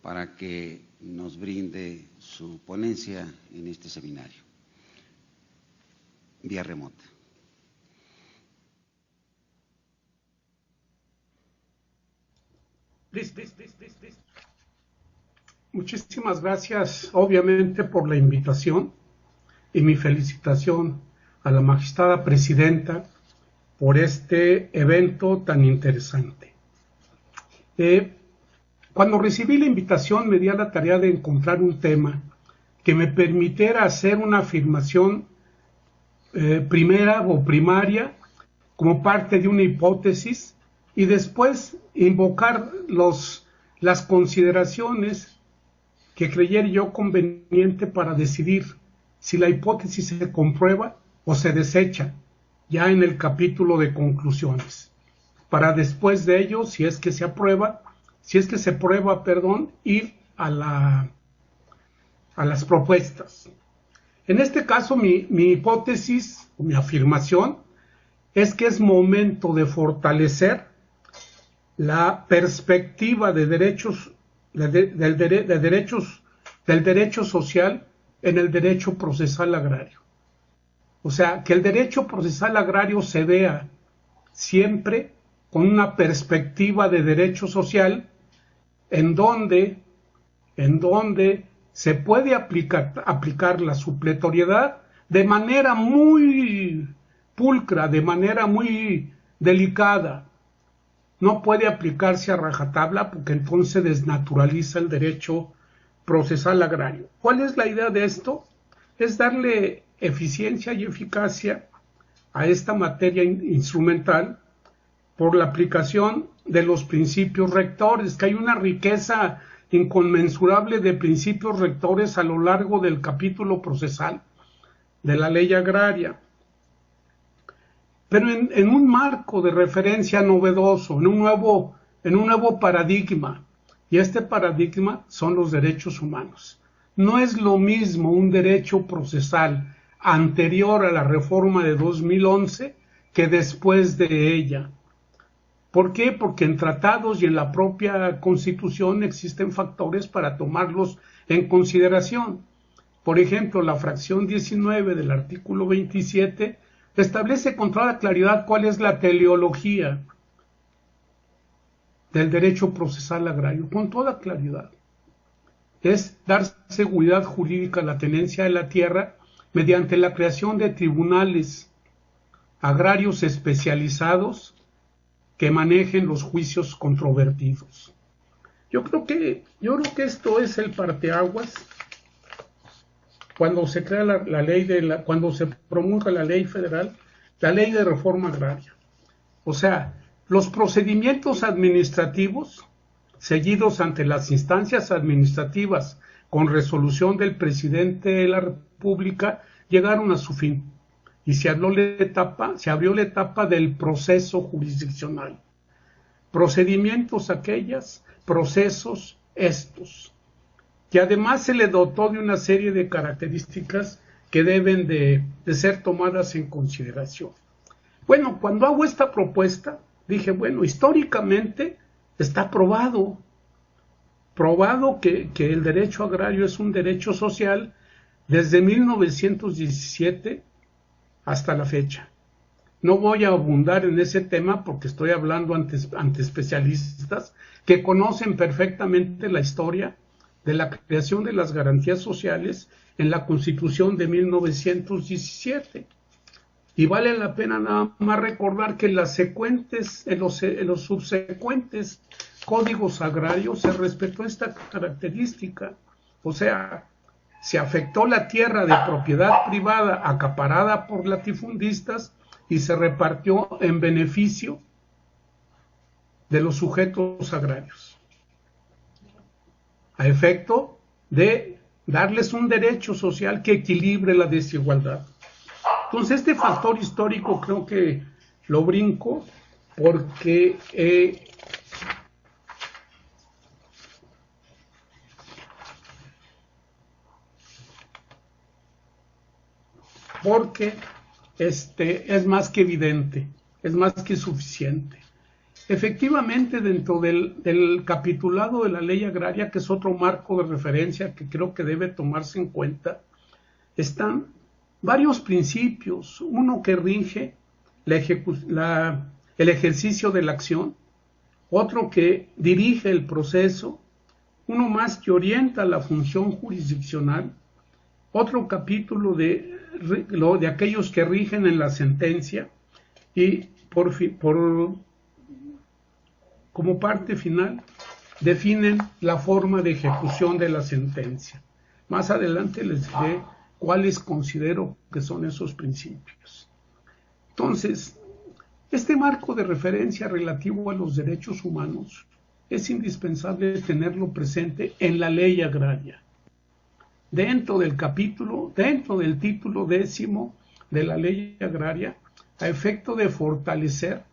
para que nos brinde su ponencia en este seminario, vía remota. Muchísimas gracias, obviamente, por la invitación y mi felicitación a la magistrada presidenta por este evento tan interesante. Cuando recibí la invitación me di a la tarea de encontrar un tema que me permitiera hacer una afirmación primera o primaria como parte de una hipótesis y después invocar las consideraciones que creyera yo conveniente para decidir si la hipótesis se comprueba o se desecha ya en el capítulo de conclusiones, para después de ello, si es que se prueba, ir a las propuestas. En este caso, mi hipótesis, o mi afirmación, es que es momento de fortalecer la perspectiva de derechos, del derecho social en el derecho procesal agrario. O sea, que el derecho procesal agrario se vea siempre con una perspectiva de derecho social en donde se puede aplicar la supletoriedad de manera muy pulcra, de manera muy delicada. No puede aplicarse a rajatabla porque entonces desnaturaliza el derecho procesal agrario. ¿Cuál es la idea de esto? Es darle eficiencia y eficacia a esta materia instrumental por la aplicación de los principios rectores, que hay una riqueza inconmensurable de principios rectores a lo largo del capítulo procesal de la ley agraria, pero en un marco de referencia novedoso, en un nuevo paradigma, y este paradigma son los derechos humanos. No es lo mismo un derecho procesal anterior a la reforma de 2011 que después de ella. ¿Por qué? Porque en tratados y en la propia Constitución existen factores para tomarlos en consideración. Por ejemplo, la fracción 19 del artículo 27 establece con toda claridad cuál es la teleología del derecho procesal agrario, con toda claridad. Es dar seguridad jurídica a la tenencia de la tierra mediante la creación de tribunales agrarios especializados que manejen los juicios controvertidos. Yo creo que esto es el parteaguas cuando se crea cuando se promulga la ley federal, la ley de reforma agraria. O sea, los procedimientos administrativos seguidos ante las instancias administrativas con resolución del presidente de la República llegaron a su fin y se abrió la etapa del proceso jurisdiccional. Procedimientos procesos estos, que además se le dotó de una serie de características que deben de ser tomadas en consideración. Bueno, cuando hago esta propuesta, dije, bueno, históricamente está probado que el derecho agrario es un derecho social desde 1917 hasta la fecha. No voy a abundar en ese tema porque estoy hablando ante especialistas que conocen perfectamente la historia de la creación de las garantías sociales en la Constitución de 1917. Y vale la pena nada más recordar que en los subsecuentes códigos agrarios se respetó esta característica. O sea, se afectó la tierra de propiedad privada acaparada por latifundistas y se repartió en beneficio de los sujetos agrarios, a efecto de darles un derecho social que equilibre la desigualdad. Entonces, este factor histórico creo que lo brinco porque es más que evidente, es más que suficiente. Efectivamente, dentro del capitulado de la ley agraria, que es otro marco de referencia que creo que debe tomarse en cuenta, están varios principios. Uno que rige el ejercicio de la acción, otro que dirige el proceso, uno más que orienta la función jurisdiccional, otro capítulo de aquellos que rigen en la sentencia y como parte final definen la forma de ejecución de la sentencia. Más adelante les diré cuáles considero que son esos principios. Entonces, este marco de referencia relativo a los derechos humanos es indispensable tenerlo presente en la ley agraria. Dentro del título 10 de la ley agraria, a efecto de fortalecer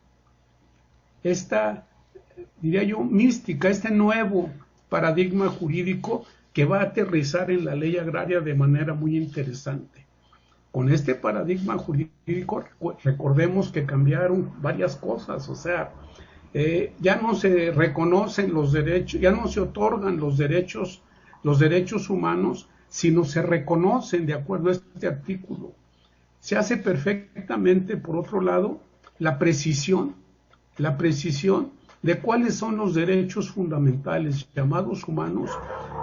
esta, diría yo, mística, este nuevo paradigma jurídico que va a aterrizar en la ley agraria de manera muy interesante. Con este paradigma jurídico, recordemos que cambiaron varias cosas, o sea, ya no se reconocen los derechos, ya no se otorgan los derechos humanos, sino se reconocen de acuerdo a este artículo. Se hace perfectamente, por otro lado, la precisión de cuáles son los derechos fundamentales llamados humanos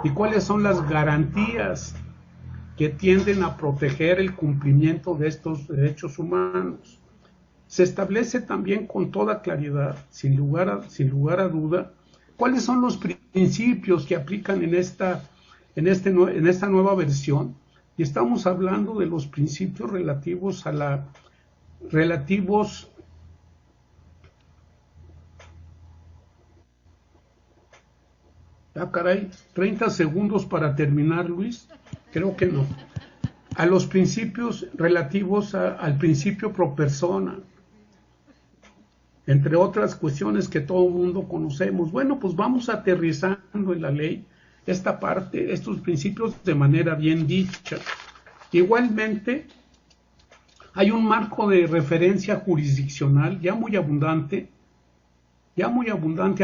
y cuáles son las garantías que tienden a proteger el cumplimiento de estos derechos humanos. Se establece también con toda claridad, sin lugar a duda, cuáles son los principios que aplican en esta nueva versión, y estamos hablando de los principios relativos a 30 segundos para terminar, Luis, creo que no. A los principios relativos al principio pro persona, entre otras cuestiones que todo el mundo conocemos. Bueno, pues vamos aterrizando en la ley esta parte, estos principios de manera bien dicha. Igualmente, hay un marco de referencia jurisdiccional ya muy abundante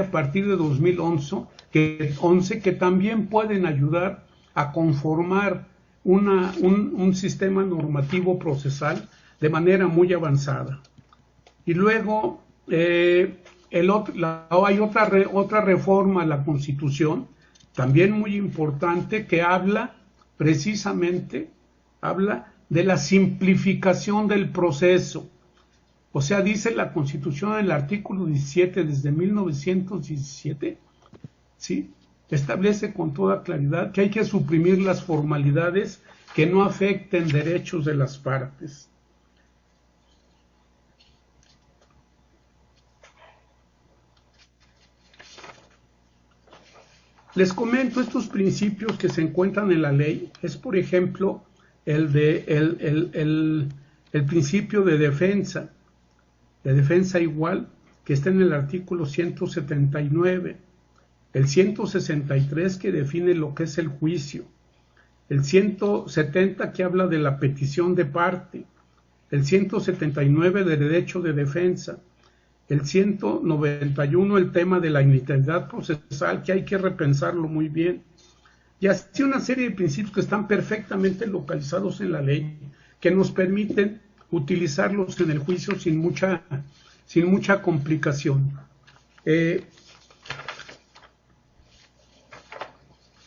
a partir de 2011, que también pueden ayudar a conformar un sistema normativo procesal de manera muy avanzada. Y luego hay otra reforma a la Constitución, también muy importante, que habla de la simplificación del proceso. O sea, dice la Constitución en el artículo 17 desde 1917, ¿sí?, establece con toda claridad que hay que suprimir las formalidades que no afecten derechos de las partes. Les comento estos principios que se encuentran en la ley. Es, por ejemplo, el principio de defensa igual, que está en el artículo 179, el 163 que define lo que es el juicio, el 170 que habla de la petición de parte, el 179 de derecho de defensa, el 191 el tema de la integridad procesal, que hay que repensarlo muy bien, Y así una serie de principios que están perfectamente localizados en la ley, que nos permiten utilizarlos en el juicio sin mucha complicación.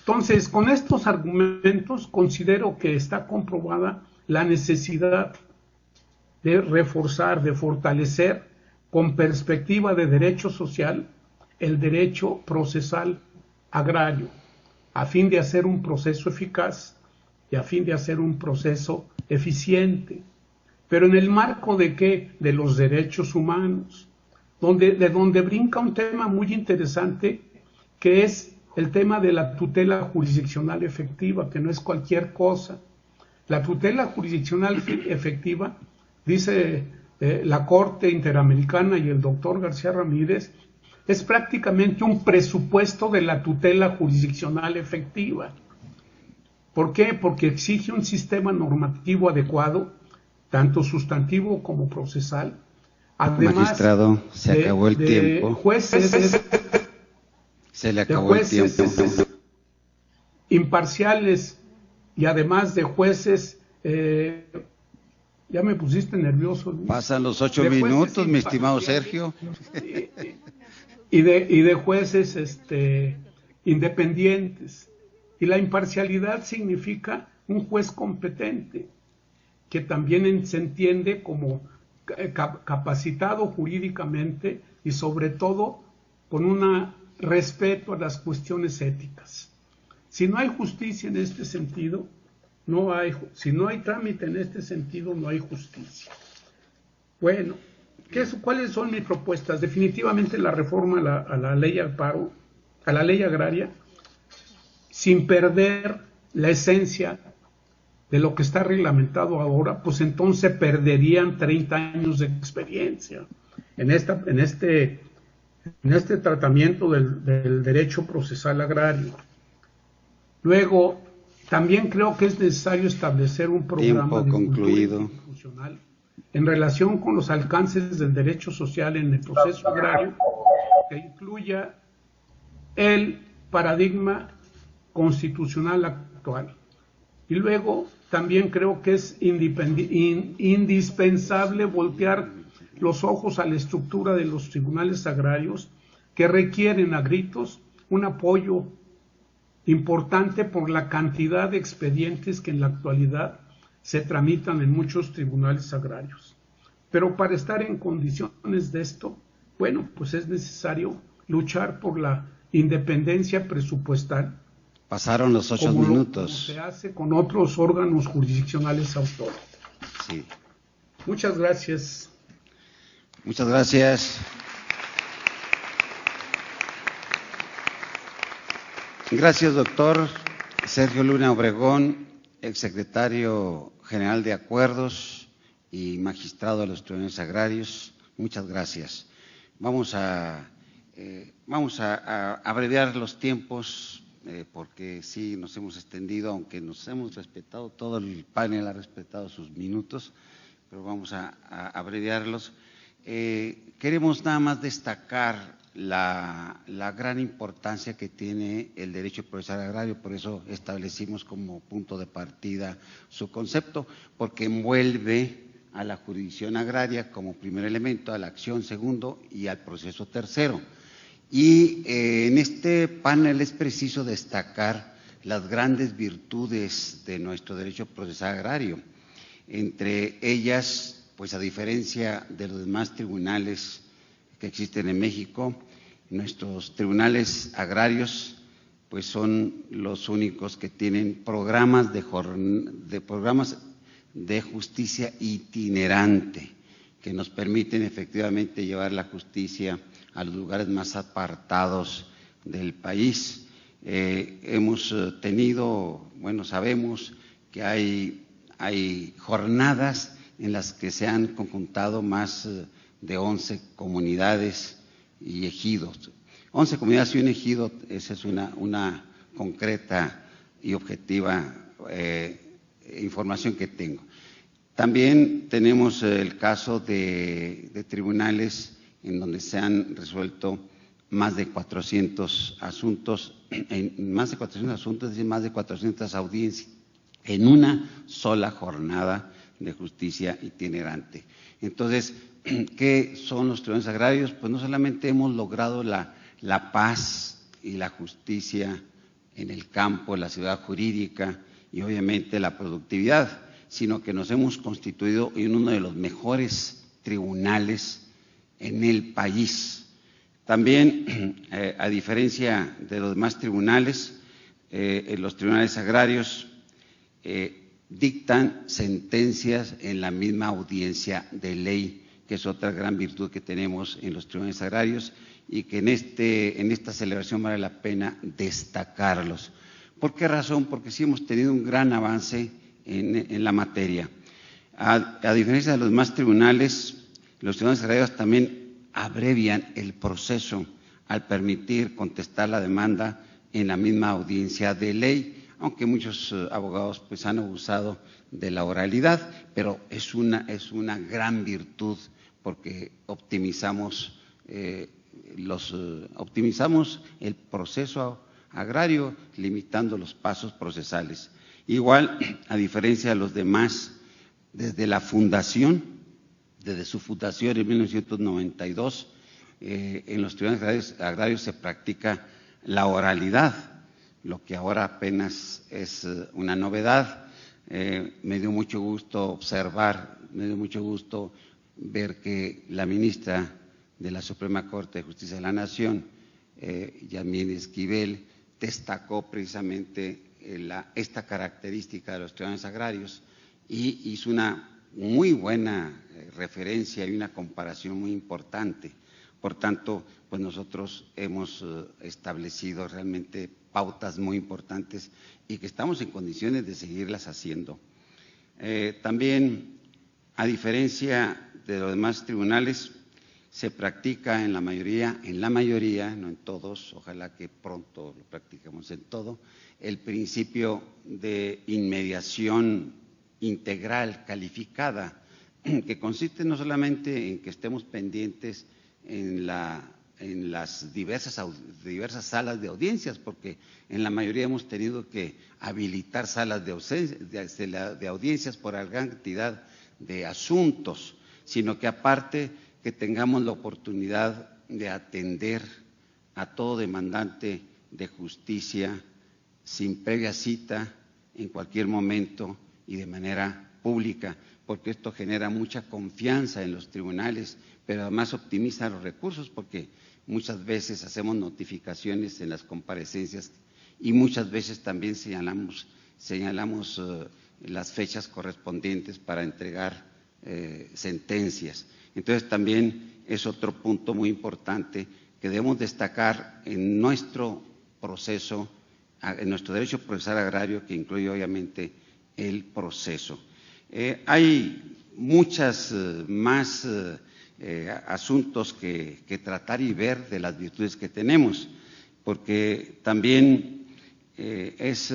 Entonces, con estos argumentos considero que está comprobada la necesidad de reforzar, de fortalecer con perspectiva de derecho social el derecho procesal agrario, a fin de hacer un proceso eficaz y a fin de hacer un proceso eficiente. Pero en el marco de ¿qué? De los derechos humanos, de donde brinca un tema muy interesante, que es el tema de la tutela jurisdiccional efectiva, que no es cualquier cosa. La tutela jurisdiccional efectiva, dice la Corte Interamericana y el doctor García Ramírez, es prácticamente un presupuesto de la tutela jurisdiccional efectiva. ¿Por qué? Porque exige un sistema normativo adecuado, tanto sustantivo como procesal. Además, magistrado, se acabó el tiempo. Jueces, se le acabó el tiempo. Imparciales y además de jueces, ya me pusiste nervioso, Luis. Pasan los 8 minutos, mi estimado Sergio. Y de jueces independientes. Y la imparcialidad significa un juez competente, que también se entiende como capacitado jurídicamente y sobre todo con un respeto a las cuestiones éticas. Si no hay justicia en este sentido, si no hay trámite en este sentido, no hay justicia. Bueno, ¿cuáles son mis propuestas? Definitivamente la reforma a la ley al paro, a la ley agraria, sin perder la esencia de lo que está reglamentado ahora, pues entonces perderían 30 años de experiencia en este tratamiento del derecho procesal agrario. Luego, también creo que es necesario establecer un programa de concluido institucional en relación con los alcances del derecho social en el proceso agrario, que incluya el paradigma constitucional actual. Y luego también creo que es indispensable voltear los ojos a la estructura de los tribunales agrarios, que requieren a gritos un apoyo importante por la cantidad de expedientes que en la actualidad se tramitan en muchos tribunales agrarios. Pero para estar en condiciones de esto, bueno, pues es necesario luchar por la independencia presupuestal. Pasaron los 8 minutos. Como se hace con otros órganos jurisdiccionales autónomos. Sí. Muchas gracias. Muchas gracias. Gracias, doctor Sergio Luna Obregón, exsecretario general de Acuerdos y magistrado de los tribunales agrarios. Muchas gracias. Vamos a abreviar los tiempos, porque sí nos hemos extendido, aunque nos hemos respetado, todo el panel ha respetado sus minutos, pero vamos a abreviarlos. Queremos nada más destacar la gran importancia que tiene el derecho procesal agrario, por eso establecimos como punto de partida su concepto, porque envuelve a la jurisdicción agraria como primer elemento, a la acción segundo y al proceso tercero. Y en este panel es preciso destacar las grandes virtudes de nuestro derecho procesal agrario. Entre ellas, pues a diferencia de los demás tribunales que existen en México, nuestros tribunales agrarios pues son los únicos que tienen programas de justicia itinerante, que nos permiten efectivamente llevar la justicia a los lugares más apartados del país. Hemos tenido, sabemos que hay jornadas en las que se han conjuntado más de 11 comunidades y ejidos. 11 comunidades y un ejido, esa es una concreta y objetiva información que tengo. También tenemos el caso de tribunales en donde se han resuelto más de 400 asuntos, es decir, más de 400 audiencias en una sola jornada de justicia itinerante. Entonces, ¿qué son los tribunales agrarios? Pues no solamente hemos logrado la paz y la justicia en el campo, en la ciudad jurídica y obviamente la productividad, sino que nos hemos constituido en uno de los mejores tribunales en el país. También, a diferencia de los demás tribunales, los tribunales agrarios dictan sentencias en la misma audiencia de ley, que es otra gran virtud que tenemos en los tribunales agrarios y que en esta celebración vale la pena destacarlos. ¿Por qué razón? Porque sí hemos tenido un gran avance en la materia. A diferencia de los demás tribunales, los tribunales agrarios también abrevian el proceso al permitir contestar la demanda en la misma audiencia de ley, aunque muchos abogados pues han abusado de la oralidad, pero es una gran virtud porque optimizamos el proceso agrario, limitando los pasos procesales. Igual, a diferencia de los demás, desde su fundación en 1992, en los tribunales agrarios se practica la oralidad, lo que ahora apenas es una novedad. Me dio mucho gusto ver que la ministra de la Suprema Corte de Justicia de la Nación, Yasmín Esquivel, destacó precisamente esta característica de los tribunales agrarios y hizo una muy buena referencia y una comparación muy importante. Por tanto, pues nosotros hemos establecido realmente pautas muy importantes y que estamos en condiciones de seguirlas haciendo. También, a diferencia de los demás tribunales, se practica en la mayoría, no en todos, ojalá que pronto lo practiquemos en todo, el principio de inmediación integral, calificada, que consiste no solamente en que estemos pendientes en las diversas salas de audiencias, porque en la mayoría hemos tenido que habilitar salas de audiencias por la gran cantidad de asuntos, sino que aparte que tengamos la oportunidad de atender a todo demandante de justicia sin previa cita, en cualquier momento y de manera pública, porque esto genera mucha confianza en los tribunales, pero además optimiza los recursos, porque muchas veces hacemos notificaciones en las comparecencias y muchas veces también señalamos las fechas correspondientes para entregar sentencias. Entonces también es otro punto muy importante que debemos destacar en nuestro proceso, en nuestro derecho procesal agrario, que incluye obviamente el proceso. Hay muchas más asuntos que tratar y ver de las virtudes que tenemos, porque también es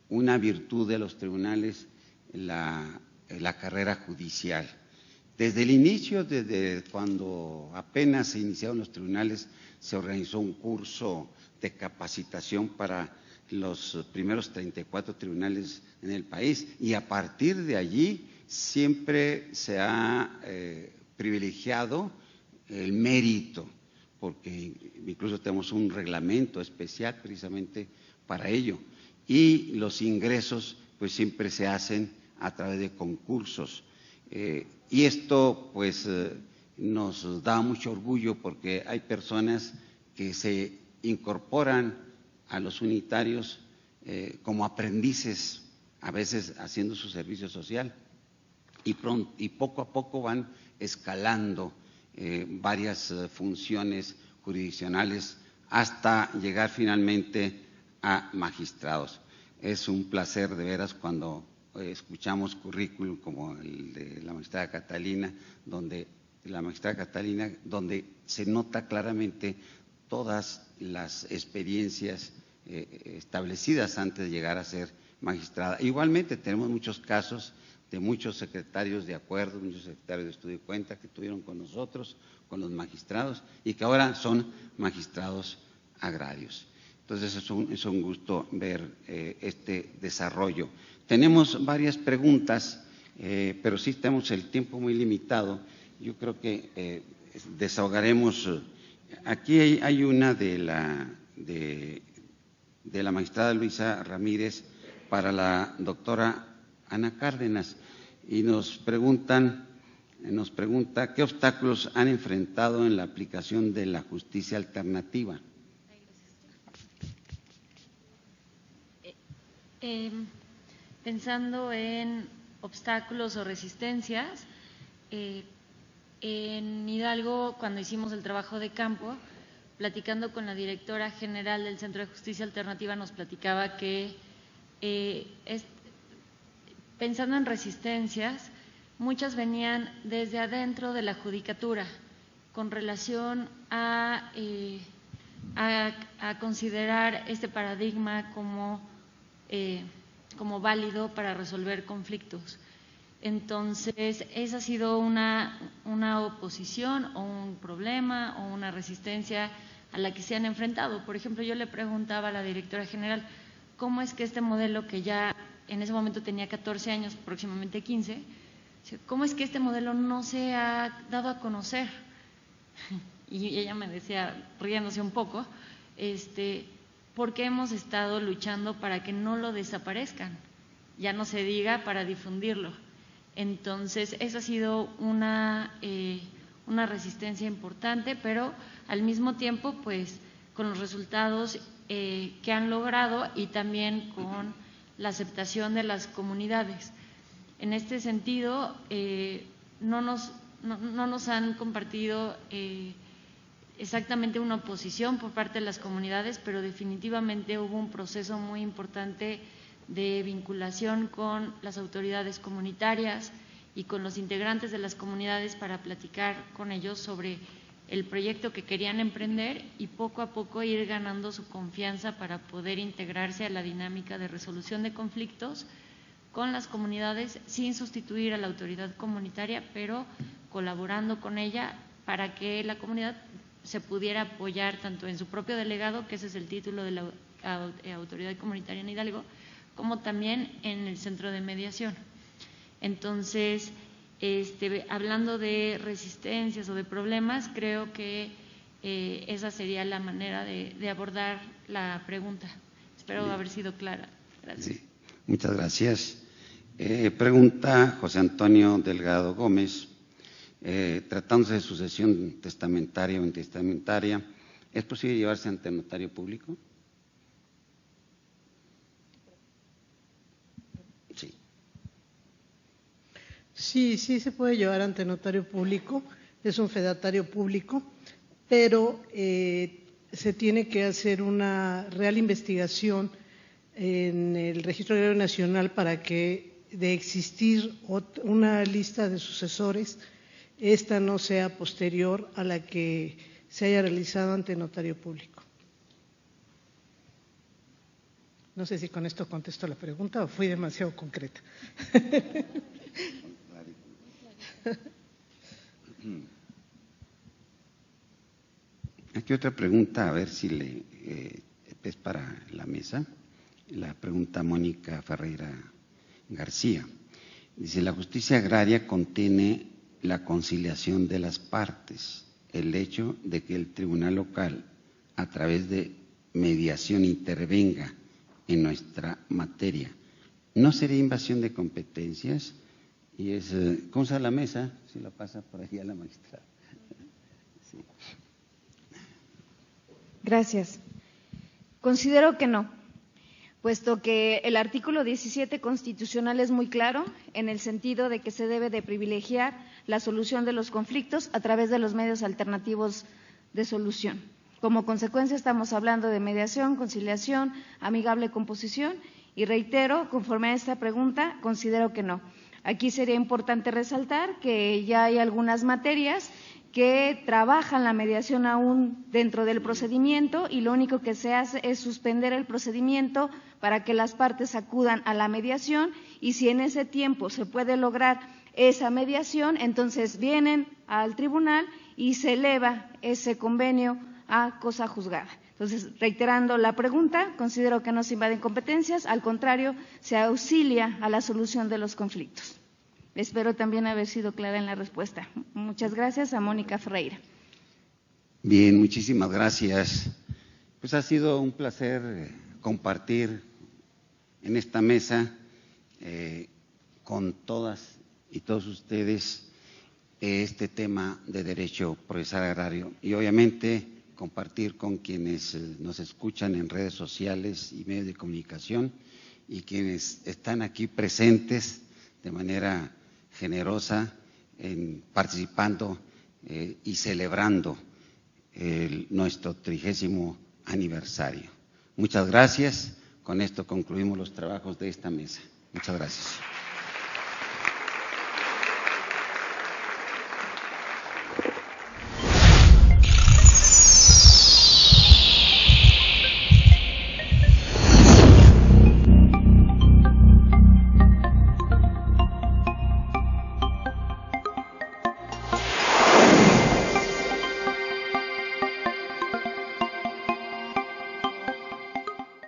una virtud de los tribunales la carrera judicial. Desde el inicio, desde cuando apenas se iniciaron los tribunales, se organizó un curso de capacitación para los primeros 34 tribunales en el país y a partir de allí siempre se ha privilegiado el mérito, porque incluso tenemos un reglamento especial precisamente para ello y los ingresos pues siempre se hacen a través de concursos. Y esto pues nos da mucho orgullo porque hay personas que se incorporan a los unitarios como aprendices, a veces haciendo su servicio social y poco a poco van escalando varias funciones jurisdiccionales hasta llegar finalmente a magistrados. Es un placer de veras cuando escuchamos currículum como el de la magistrada Catalina, donde se nota claramente todas las experiencias establecidas antes de llegar a ser magistrada. Igualmente tenemos muchos casos de muchos secretarios de acuerdo, muchos secretarios de estudio y cuenta que estuvieron con nosotros, con los magistrados, y que ahora son magistrados agrarios. Entonces es un gusto ver este desarrollo. Tenemos varias preguntas, pero sí tenemos el tiempo muy limitado. Yo creo que desahogaremos. Aquí hay una de la magistrada Luisa Ramírez para la doctora Ana Cárdenas, y nos pregunta qué obstáculos han enfrentado en la aplicación de la justicia alternativa. Pensando en obstáculos o resistencias, en Hidalgo, cuando hicimos el trabajo de campo, platicando con la directora general del Centro de Justicia Alternativa, nos platicaba que pensando en resistencias, muchas venían desde adentro de la judicatura, con relación a considerar este paradigma como válido para resolver conflictos. Entonces, esa ha sido una oposición o un problema o una resistencia a la que se han enfrentado. Por ejemplo, yo le preguntaba a la directora general, ¿cómo es que este modelo, que ya en ese momento tenía 14 años, próximamente 15, cómo es que este modelo no se ha dado a conocer? Y ella me decía, riéndose un poco, porque hemos estado luchando para que no lo desaparezcan, ya no se diga para difundirlo. Entonces, esa ha sido una resistencia importante, pero al mismo tiempo, pues, con los resultados que han logrado y también con la aceptación de las comunidades. En este sentido, no nos han compartido exactamente una oposición por parte de las comunidades, pero definitivamente hubo un proceso muy importante de vinculación con las autoridades comunitarias y con los integrantes de las comunidades para platicar con ellos sobre el proyecto que querían emprender y poco a poco ir ganando su confianza para poder integrarse a la dinámica de resolución de conflictos con las comunidades sin sustituir a la autoridad comunitaria, pero colaborando con ella para que la comunidad se pudiera apoyar tanto en su propio delegado, que ese es el título de la autoridad comunitaria en Hidalgo, como también en el centro de mediación. Entonces, hablando de resistencias o de problemas, creo que esa sería la manera de abordar la pregunta. Espero haber sido clara. Gracias. Sí, muchas gracias. Pregunta José Antonio Delgado Gómez. Tratándose de sucesión testamentaria o intestamentaria, ¿es posible llevarse ante notario público? Sí. Sí se puede llevar ante notario público, es un fedatario público, pero se tiene que hacer una real investigación en el Registro Agrario Nacional para que, de existir una lista de sucesores, esta no sea posterior a la que se haya realizado ante notario público. No sé si con esto contesto la pregunta o fui demasiado concreta. Aquí otra pregunta, a ver si es para la mesa. La pregunta Mónica Ferreira García. Dice, la justicia agraria contiene la conciliación de las partes, el hecho de que el tribunal local, a través de mediación, intervenga en nuestra materia, ¿no sería invasión de competencias? Y ¿cómo está la mesa? Si la pasa por ahí a la magistrada. Sí. Gracias. Considero que no, puesto que el artículo 17 constitucional es muy claro en el sentido de que se debe de privilegiar la solución de los conflictos a través de los medios alternativos de solución. Como consecuencia estamos hablando de mediación, conciliación, amigable composición y reitero, conforme a esta pregunta, considero que no. Aquí sería importante resaltar que ya hay algunas materias que trabajan la mediación aún dentro del procedimiento y lo único que se hace es suspender el procedimiento para que las partes acudan a la mediación y si en ese tiempo se puede lograr esa mediación, entonces vienen al tribunal y se eleva ese convenio a cosa juzgada. Entonces, reiterando la pregunta, considero que no se invaden competencias, al contrario, se auxilia a la solución de los conflictos. Espero también haber sido clara en la respuesta. Muchas gracias a Mónica Ferreira. Bien, muchísimas gracias. Pues ha sido un placer compartir en esta mesa con todas y todos ustedes este tema de derecho procesal agrario y obviamente compartir con quienes nos escuchan en redes sociales y medios de comunicación y quienes están aquí presentes de manera generosa participando y celebrando nuestro 30º aniversario. Muchas gracias. Con esto concluimos los trabajos de esta mesa. Muchas gracias.